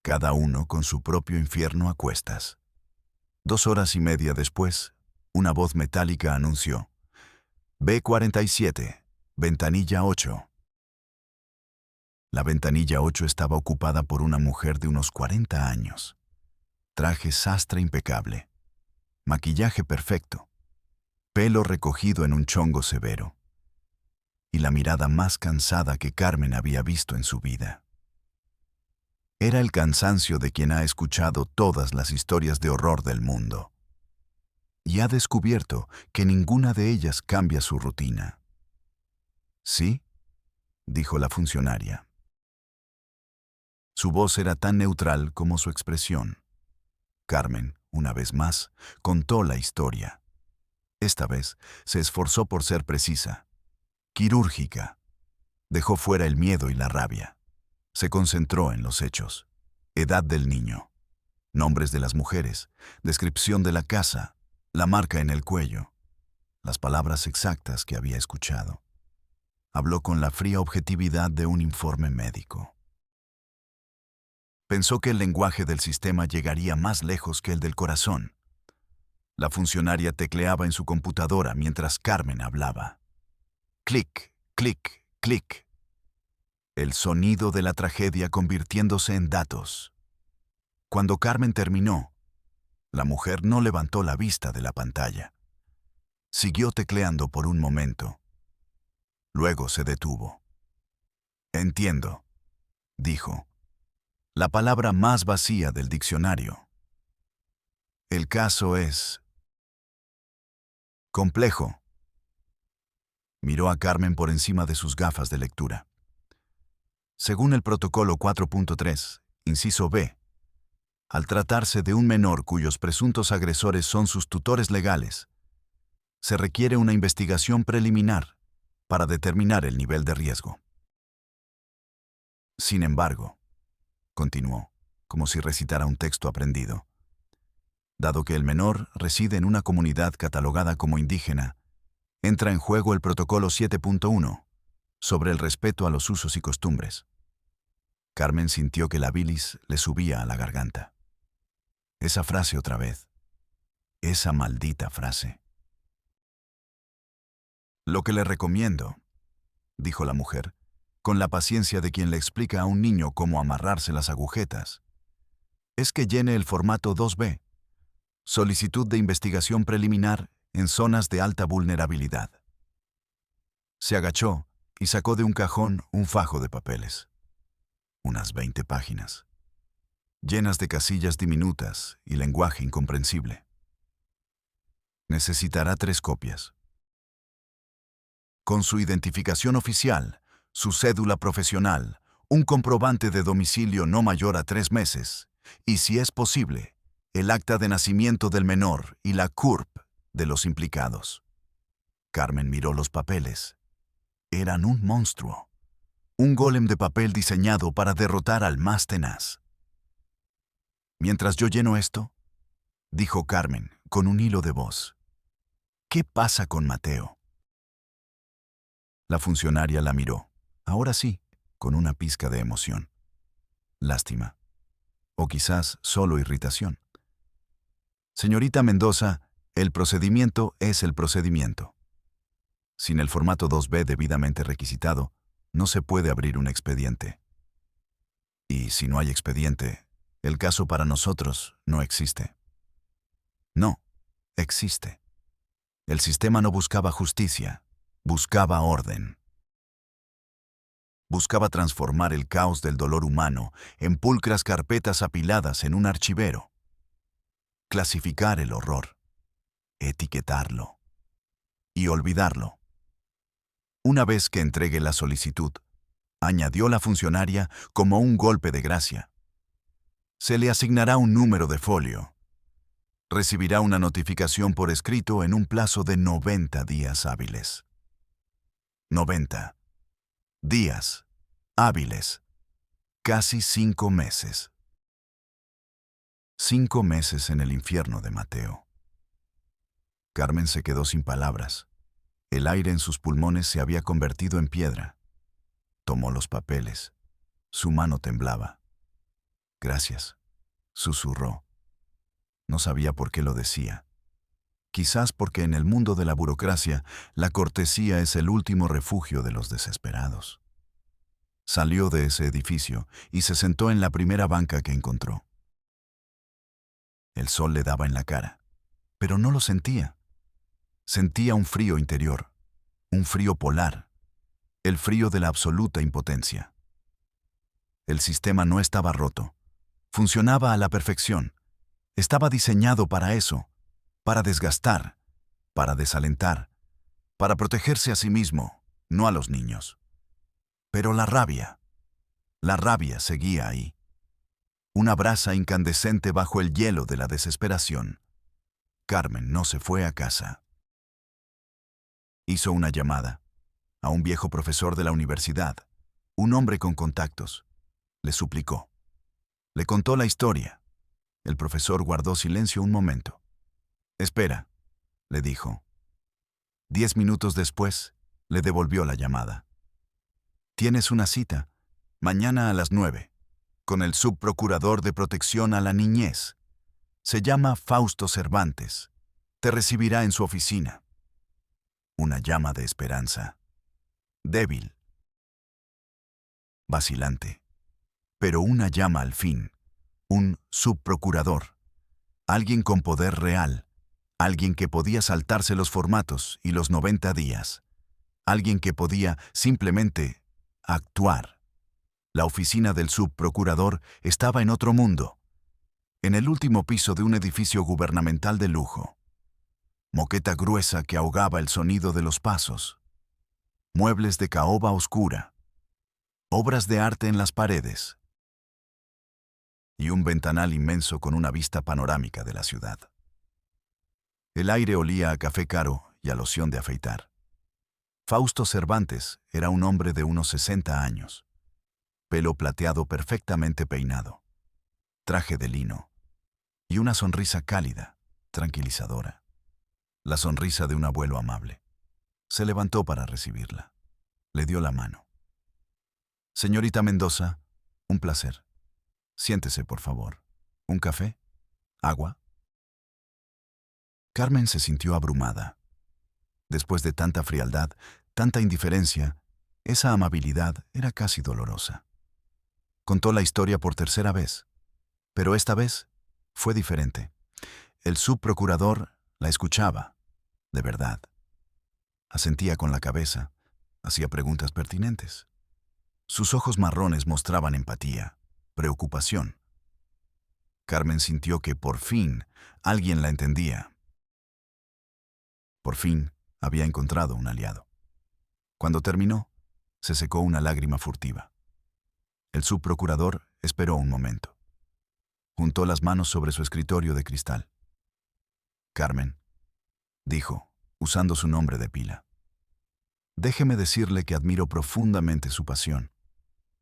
cada uno con su propio infierno a cuestas. 2 horas y media después, una voz metálica anunció: B47, ventanilla 8. La ventanilla 8 estaba ocupada por una mujer de unos 40 años. Traje sastre impecable, maquillaje perfecto, pelo recogido en un chongo severo, y la mirada más cansada que Carmen había visto en su vida. Era el cansancio de quien ha escuchado todas las historias de horror del mundo y ha descubierto que ninguna de ellas cambia su rutina. «¿Sí?», dijo la funcionaria. Su voz era tan neutral como su expresión. Carmen, una vez más, contó la historia. Esta vez se esforzó por ser precisa, quirúrgica. Dejó fuera el miedo y la rabia. Se concentró en los hechos. Edad del niño, nombres de las mujeres, descripción de la casa, la marca en el cuello, las palabras exactas que había escuchado. Habló con la fría objetividad de un informe médico. Pensó que el lenguaje del sistema llegaría más lejos que el del corazón. La funcionaria tecleaba en su computadora mientras Carmen hablaba. Clic, clic, clic. El sonido de la tragedia convirtiéndose en datos. Cuando Carmen terminó, la mujer no levantó la vista de la pantalla. Siguió tecleando por un momento. Luego se detuvo. «Entiendo», dijo. La palabra más vacía del diccionario. «El caso es complejo». Miró a Carmen por encima de sus gafas de lectura. Según el protocolo 4.3, inciso B, al tratarse de un menor cuyos presuntos agresores son sus tutores legales, se requiere una investigación preliminar para determinar el nivel de riesgo. Sin embargo, continuó, como si recitara un texto aprendido, dado que el menor reside en una comunidad catalogada como indígena, entra en juego el protocolo 7.1 sobre el respeto a los usos y costumbres. Carmen sintió que la bilis le subía a la garganta. Esa frase otra vez. Esa maldita frase. «Lo que le recomiendo», dijo la mujer, con la paciencia de quien le explica a un niño cómo amarrarse las agujetas, «es que llene el formato 2B, solicitud de investigación preliminar en zonas de alta vulnerabilidad». Se agachó y sacó de un cajón un fajo de papeles. Unas 20 páginas, llenas de casillas diminutas y lenguaje incomprensible. Necesitará 3 copias. Con su identificación oficial, su cédula profesional, un comprobante de domicilio no mayor a 3 meses, y si es posible, el acta de nacimiento del menor y la CURP de los implicados. Carmen miró los papeles. Eran un monstruo. Un golem de papel diseñado para derrotar al más tenaz. Mientras yo lleno esto, dijo Carmen con un hilo de voz. ¿Qué pasa con Mateo? La funcionaria la miró, ahora sí, con una pizca de emoción. Lástima. O quizás solo irritación. Señorita Mendoza, el procedimiento es el procedimiento. Sin el formato 2B debidamente requisitado, no se puede abrir un expediente. Y si no hay expediente, el caso para nosotros no existe. No, existe. El sistema no buscaba justicia, buscaba orden. Buscaba transformar el caos del dolor humano en pulcras carpetas apiladas en un archivero. Clasificar el horror, etiquetarlo y olvidarlo. Una vez que entregue la solicitud, añadió la funcionaria como un golpe de gracia. Se le asignará un número de folio. Recibirá una notificación por escrito en un plazo de 90 días hábiles. 90 días hábiles. Casi 5 meses. 5 meses en el infierno de Mateo. Carmen se quedó sin palabras. El aire en sus pulmones se había convertido en piedra. Tomó los papeles. Su mano temblaba. Gracias, susurró. No sabía por qué lo decía. Quizás porque en el mundo de la burocracia, la cortesía es el último refugio de los desesperados. Salió de ese edificio y se sentó en la primera banca que encontró. El sol le daba en la cara, pero no lo sentía. Sentía un frío interior, un frío polar, el frío de la absoluta impotencia. El sistema no estaba roto, funcionaba a la perfección. Estaba diseñado para eso, para desgastar, para desalentar, para protegerse a sí mismo, no a los niños. Pero la rabia seguía ahí. Una brasa incandescente bajo el hielo de la desesperación. Carmen no se fue a casa. Hizo una llamada a un viejo profesor de la universidad, un hombre con contactos. Le suplicó. Le contó la historia. El profesor guardó silencio un momento. Espera, le dijo. 10 minutos después, le devolvió la llamada. Tienes una cita, mañana a las 9, con el subprocurador de protección a la niñez. Se llama Fausto Cervantes. Te recibirá en su oficina. Una llama de esperanza. Débil. Vacilante. Pero una llama al fin. Un subprocurador. Alguien con poder real. Alguien que podía saltarse los formatos y los 90 días. Alguien que podía simplemente actuar. La oficina del subprocurador estaba en otro mundo. En el último piso de un edificio gubernamental de lujo. Moqueta gruesa que ahogaba el sonido de los pasos. Muebles de caoba oscura. Obras de arte en las paredes. Y un ventanal inmenso con una vista panorámica de la ciudad. El aire olía a café caro y a loción de afeitar. Fausto Cervantes era un hombre de unos 60 años. Pelo plateado perfectamente peinado. Traje de lino. Y una sonrisa cálida, tranquilizadora. La sonrisa de un abuelo amable. Se levantó para recibirla. Le dio la mano. Señorita Mendoza, un placer. Siéntese, por favor. ¿Un café? ¿Agua? Carmen se sintió abrumada. Después de tanta frialdad, tanta indiferencia, esa amabilidad era casi dolorosa. Contó la historia por tercera vez, pero esta vez fue diferente. El subprocurador la escuchaba, de verdad. Asentía con la cabeza, hacía preguntas pertinentes. Sus ojos marrones mostraban empatía, preocupación. Carmen sintió que por fin alguien la entendía. Por fin había encontrado un aliado. Cuando terminó, se secó una lágrima furtiva. El subprocurador esperó un momento. Juntó las manos sobre su escritorio de cristal. Carmen, dijo, usando su nombre de pila. Déjeme decirle que admiro profundamente su pasión,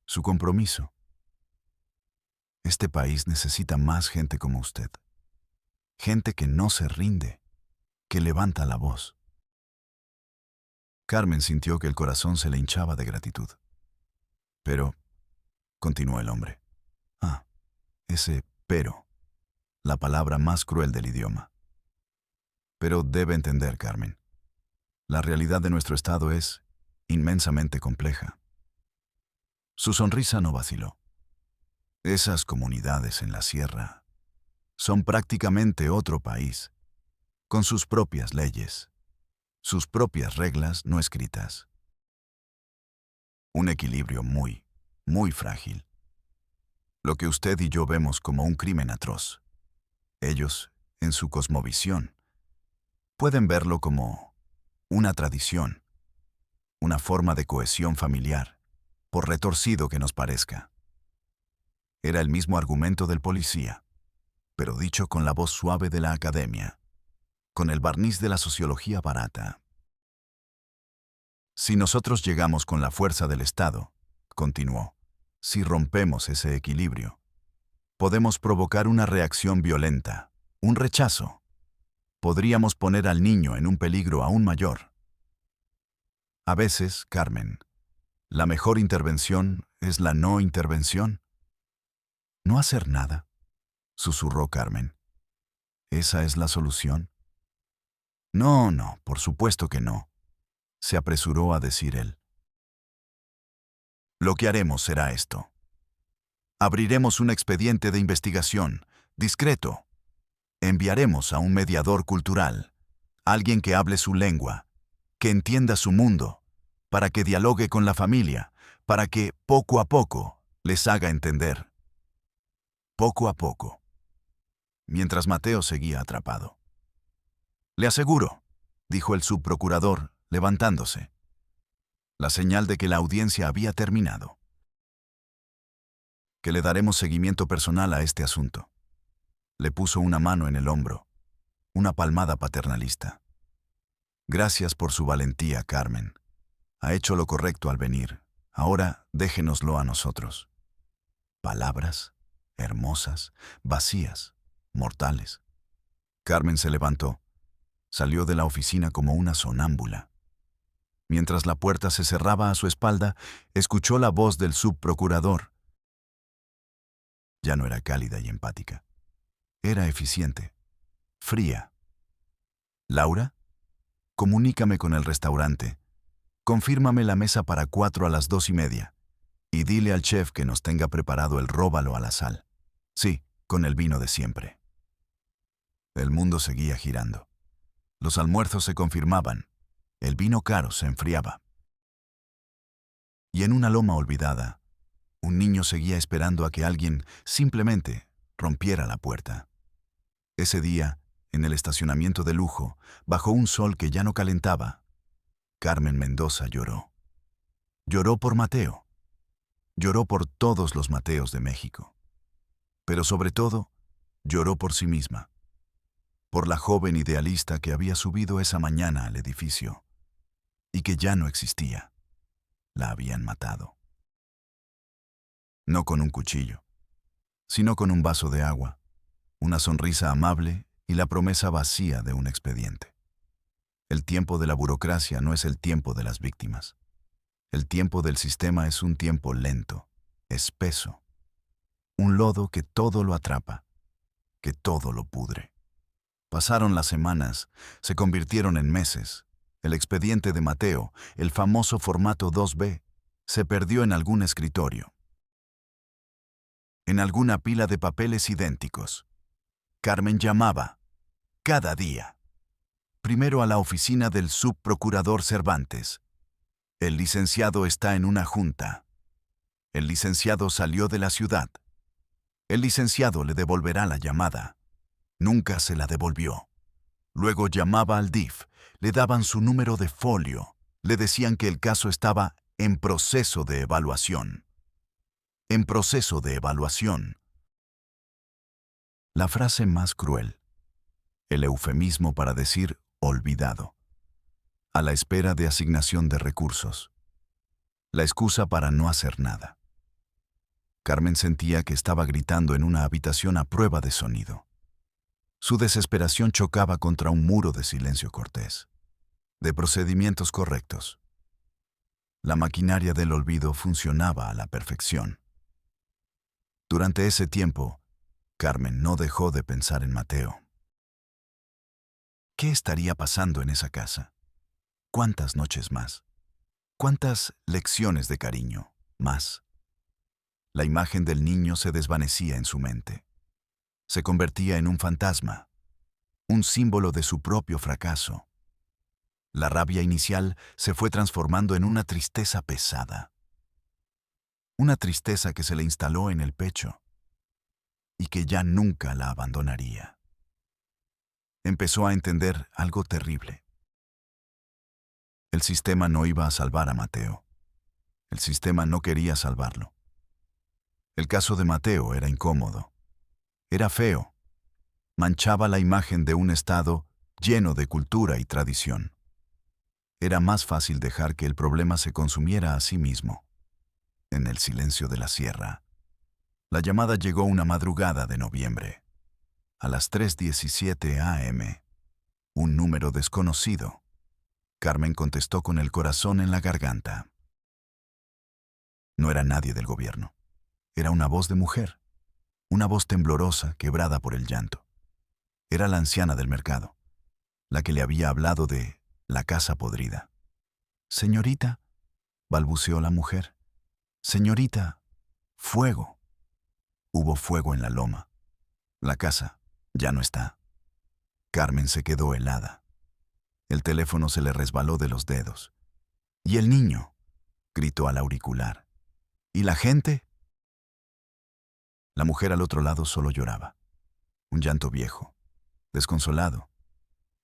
su compromiso. Este país necesita más gente como usted. Gente que no se rinde, que levanta la voz. Carmen sintió que el corazón se le hinchaba de gratitud. Pero, continuó el hombre. Ese pero, la palabra más cruel del idioma. Pero debe entender, Carmen, la realidad de nuestro estado es inmensamente compleja. Su sonrisa no vaciló. Esas comunidades en la sierra son prácticamente otro país, con sus propias leyes, sus propias reglas no escritas. Un equilibrio muy, muy frágil. Lo que usted y yo vemos como un crimen atroz, ellos, en su cosmovisión, pueden verlo como una tradición, una forma de cohesión familiar, por retorcido que nos parezca. Era el mismo argumento del policía, pero dicho con la voz suave de la academia, con el barniz de la sociología barata. Si nosotros llegamos con la fuerza del Estado, continuó, si rompemos ese equilibrio, podemos provocar una reacción violenta, un rechazo. Podríamos poner al niño en un peligro aún mayor. A veces, Carmen, la mejor intervención es la no intervención. No hacer nada, susurró Carmen. ¿Esa es la solución? No, no, por supuesto que no, se apresuró a decir él. Lo que haremos será esto. Abriremos un expediente de investigación, discreto. Enviaremos a un mediador cultural, alguien que hable su lengua, que entienda su mundo, para que dialogue con la familia, para que, poco a poco, les haga entender. Poco a poco. Mientras Mateo seguía atrapado. Le aseguro, dijo el subprocurador, levantándose. La señal de que la audiencia había terminado. Que le daremos seguimiento personal a este asunto. Le puso una mano en el hombro, una palmada paternalista. Gracias por su valentía, Carmen. Ha hecho lo correcto al venir. Ahora déjenoslo a nosotros. Palabras, hermosas, vacías, mortales. Carmen se levantó. Salió de la oficina como una sonámbula. Mientras la puerta se cerraba a su espalda, escuchó la voz del subprocurador. Ya no era cálida y empática. Era eficiente, fría. ¿Laura? Comunícame con el restaurante. Confírmame la mesa para 4 a las 2:30. Y dile al chef que nos tenga preparado el róbalo a la sal. Sí, con el vino de siempre. El mundo seguía girando. Los almuerzos se confirmaban. El vino caro se enfriaba. Y en una loma olvidada, un niño seguía esperando a que alguien simplemente rompiera la puerta. Ese día, en el estacionamiento de lujo, bajo un sol que ya no calentaba, Carmen Mendoza lloró. Lloró por Mateo. Lloró por todos los Mateos de México. Pero sobre todo, lloró por sí misma. Por la joven idealista que había subido esa mañana al edificio y que ya no existía. La habían matado. No con un cuchillo, sino con un vaso de agua, una sonrisa amable y la promesa vacía de un expediente. El tiempo de la burocracia no es el tiempo de las víctimas. El tiempo del sistema es un tiempo lento, espeso. Un lodo que todo lo atrapa, que todo lo pudre. Pasaron las semanas, se convirtieron en meses. El expediente de Mateo, el famoso formato 2B, se perdió en algún escritorio. En alguna pila de papeles idénticos. Carmen llamaba, cada día. Primero a la oficina del subprocurador Cervantes. El licenciado está en una junta. El licenciado salió de la ciudad. El licenciado le devolverá la llamada. Nunca se la devolvió. Luego llamaba al DIF, le daban su número de folio, le decían que el caso estaba en proceso de evaluación. en proceso de evaluación. La frase más cruel, el eufemismo para decir olvidado, a la espera de asignación de recursos, la excusa para no hacer nada. Carmen sentía que estaba gritando en una habitación a prueba de sonido. Su desesperación chocaba contra un muro de silencio cortés, de procedimientos correctos. La maquinaria del olvido funcionaba a la perfección. Durante ese tiempo, Carmen no dejó de pensar en Mateo. ¿Qué estaría pasando en esa casa? ¿Cuántas noches más? ¿Cuántas lecciones de cariño más? La imagen del niño se desvanecía en su mente. Se convertía en un fantasma, un símbolo de su propio fracaso. La rabia inicial se fue transformando en una tristeza pesada. Una tristeza que se le instaló en el pecho y que ya nunca la abandonaría. Empezó a entender algo terrible. El sistema no iba a salvar a Mateo. El sistema no quería salvarlo. El caso de Mateo era incómodo. Era feo. Manchaba la imagen de un Estado lleno de cultura y tradición. Era más fácil dejar que el problema se consumiera a sí mismo. En el silencio de la sierra, la llamada llegó una madrugada de noviembre. A las 3:17 a.m., un número desconocido. Carmen contestó con el corazón en la garganta. No era nadie del gobierno. Era una voz de mujer, una voz temblorosa, quebrada por el llanto. Era la anciana del mercado, la que le había hablado de la casa podrida. «Señorita», balbuceó la mujer. «Señorita, fuego». Hubo fuego en la loma. La casa ya no está. Carmen se quedó helada. El teléfono se le resbaló de los dedos. «¿Y el niño?», gritó al auricular. «¿Y la gente?». La mujer al otro lado solo lloraba. Un llanto viejo, desconsolado.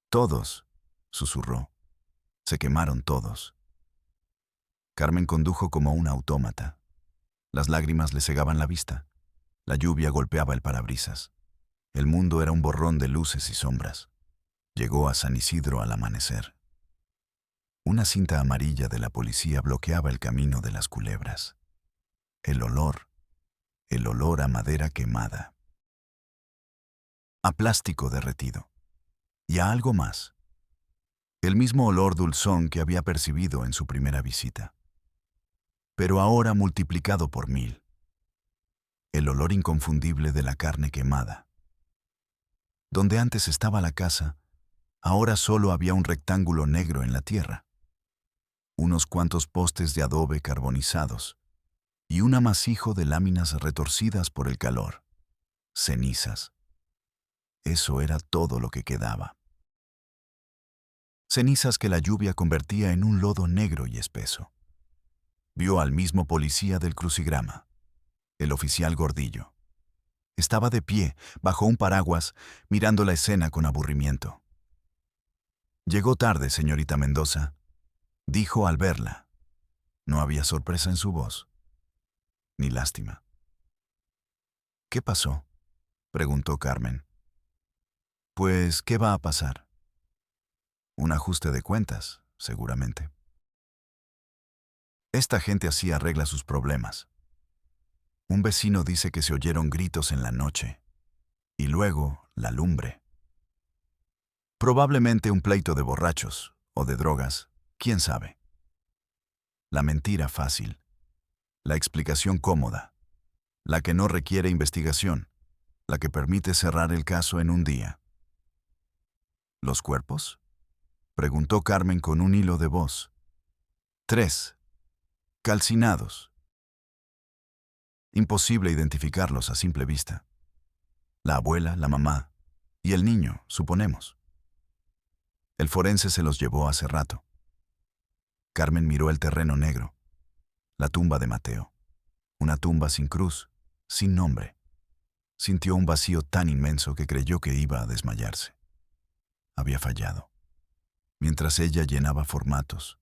«Todos», susurró. «Se quemaron todos». Carmen condujo como un autómata. Las lágrimas le cegaban la vista. La lluvia golpeaba el parabrisas. El mundo era un borrón de luces y sombras. Llegó a San Isidro al amanecer. Una cinta amarilla de la policía bloqueaba el camino de las culebras. El olor a madera quemada, a plástico derretido y a algo más. El mismo olor dulzón que había percibido en su primera visita, pero ahora multiplicado por 1000. El olor inconfundible de la carne quemada. Donde antes estaba la casa, ahora solo había un rectángulo negro en la tierra, unos cuantos postes de adobe carbonizados y un amasijo de láminas retorcidas por el calor. Cenizas. Eso era todo lo que quedaba. Cenizas que la lluvia convertía en un lodo negro y espeso. Vio al mismo policía del crucigrama, el oficial Gordillo. Estaba de pie, bajo un paraguas, mirando la escena con aburrimiento. «Llegó tarde, señorita Mendoza», dijo al verla. No había sorpresa en su voz, ni lástima. «¿Qué pasó?», preguntó Carmen. «Pues, ¿qué va a pasar?». «Un ajuste de cuentas, seguramente». Esta gente así arregla sus problemas. Un vecino dice que se oyeron gritos en la noche. Y luego, la lumbre. Probablemente un pleito de borrachos o de drogas, quién sabe. La mentira fácil. La explicación cómoda. La que no requiere investigación. La que permite cerrar el caso en un día. ¿Los cuerpos?, preguntó Carmen con un hilo de voz. 3. Calcinados. Imposible identificarlos a simple vista. La abuela, la mamá y el niño, suponemos. El forense se los llevó hace rato. Carmen miró el terreno negro, la tumba de Mateo. Una tumba sin cruz, sin nombre. Sintió un vacío tan inmenso que creyó que iba a desmayarse. Había fallado. Mientras ella llenaba formatos,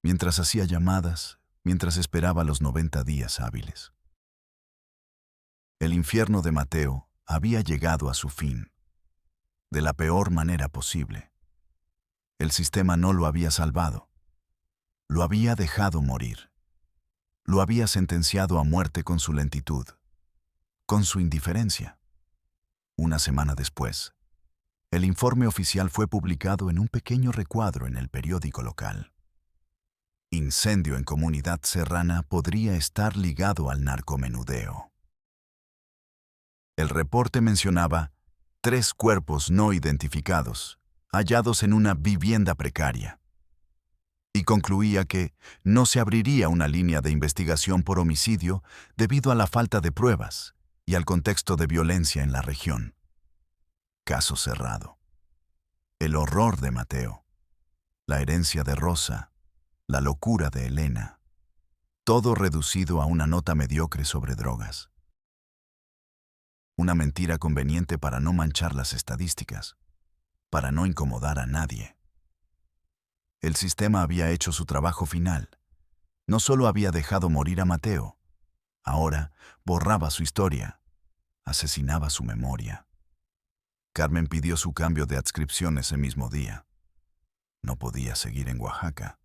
mientras hacía llamadas, mientras esperaba los 90 días hábiles. El infierno de Mateo había llegado a su fin, de la peor manera posible. El sistema no lo había salvado. Lo había dejado morir. Lo había sentenciado a muerte con su lentitud, con su indiferencia. Una semana después, el informe oficial fue publicado en un pequeño recuadro en el periódico local. Incendio en comunidad serrana podría estar ligado al narcomenudeo. El reporte mencionaba 3 cuerpos no identificados, hallados en una vivienda precaria, y concluía que no se abriría una línea de investigación por homicidio debido a la falta de pruebas y al contexto de violencia en la región. Caso cerrado. El horror de Mateo, la herencia de Rosa, la locura de Elena, todo reducido a una nota mediocre sobre drogas. Una mentira conveniente para no manchar las estadísticas, para no incomodar a nadie. El sistema había hecho su trabajo final. No solo había dejado morir a Mateo, ahora borraba su historia, asesinaba su memoria. Carmen pidió su cambio de adscripción ese mismo día. No podía seguir en Oaxaca.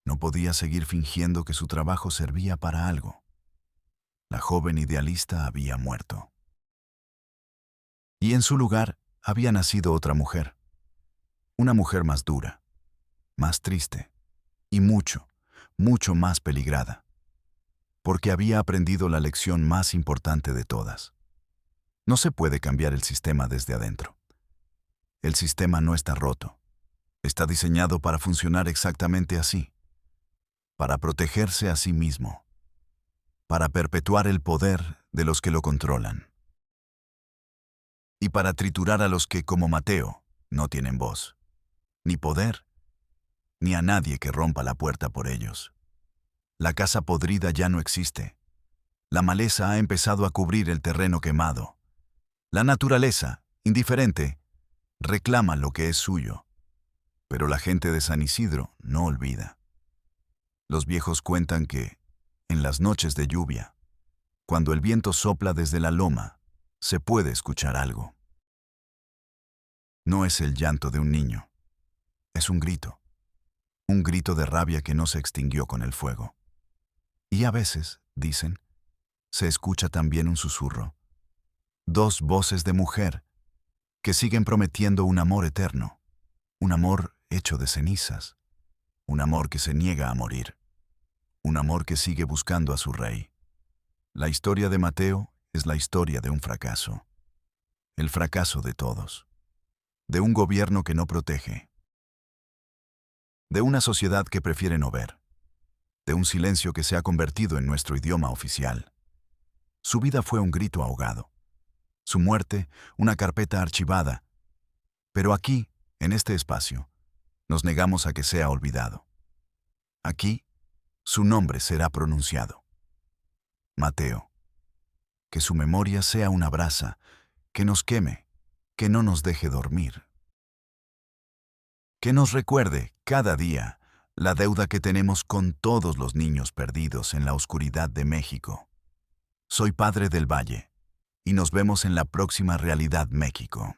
No podía seguir fingiendo que su trabajo servía para algo. La joven idealista había muerto. Y en su lugar había nacido otra mujer. Una mujer más dura, más triste y mucho, mucho más peligrada. Porque había aprendido la lección más importante de todas. No se puede cambiar el sistema desde adentro. El sistema no está roto. Está diseñado para funcionar exactamente así. Para protegerse a sí mismo. Para perpetuar el poder de los que lo controlan. Y para triturar a los que, como Mateo, no tienen voz, ni poder, ni a nadie que rompa la puerta por ellos. La casa podrida ya no existe. La maleza ha empezado a cubrir el terreno quemado. La naturaleza, indiferente, reclama lo que es suyo. Pero la gente de San Isidro no olvida. Los viejos cuentan que, en las noches de lluvia, cuando el viento sopla desde la loma, se puede escuchar algo. No es el llanto de un niño. Es un grito de rabia que no se extinguió con el fuego. Y a veces, dicen, se escucha también un susurro. 2 voces de mujer que siguen prometiendo un amor eterno, un amor hecho de cenizas, un amor que se niega a morir, un amor que sigue buscando a su rey. La historia de Mateo es la historia de un fracaso, el fracaso de todos, de un gobierno que no protege, de una sociedad que prefiere no ver, de un silencio que se ha convertido en nuestro idioma oficial. Su vida fue un grito ahogado, su muerte una carpeta archivada, pero aquí, en este espacio, nos negamos a que sea olvidado. Aquí, su nombre será pronunciado. Mateo. Que su memoria sea una brasa, que nos queme, que no nos deje dormir. Que nos recuerde, cada día, la deuda que tenemos con todos los niños perdidos en la oscuridad de México. Soy Padre del Valle, y nos vemos en la próxima Realidad México.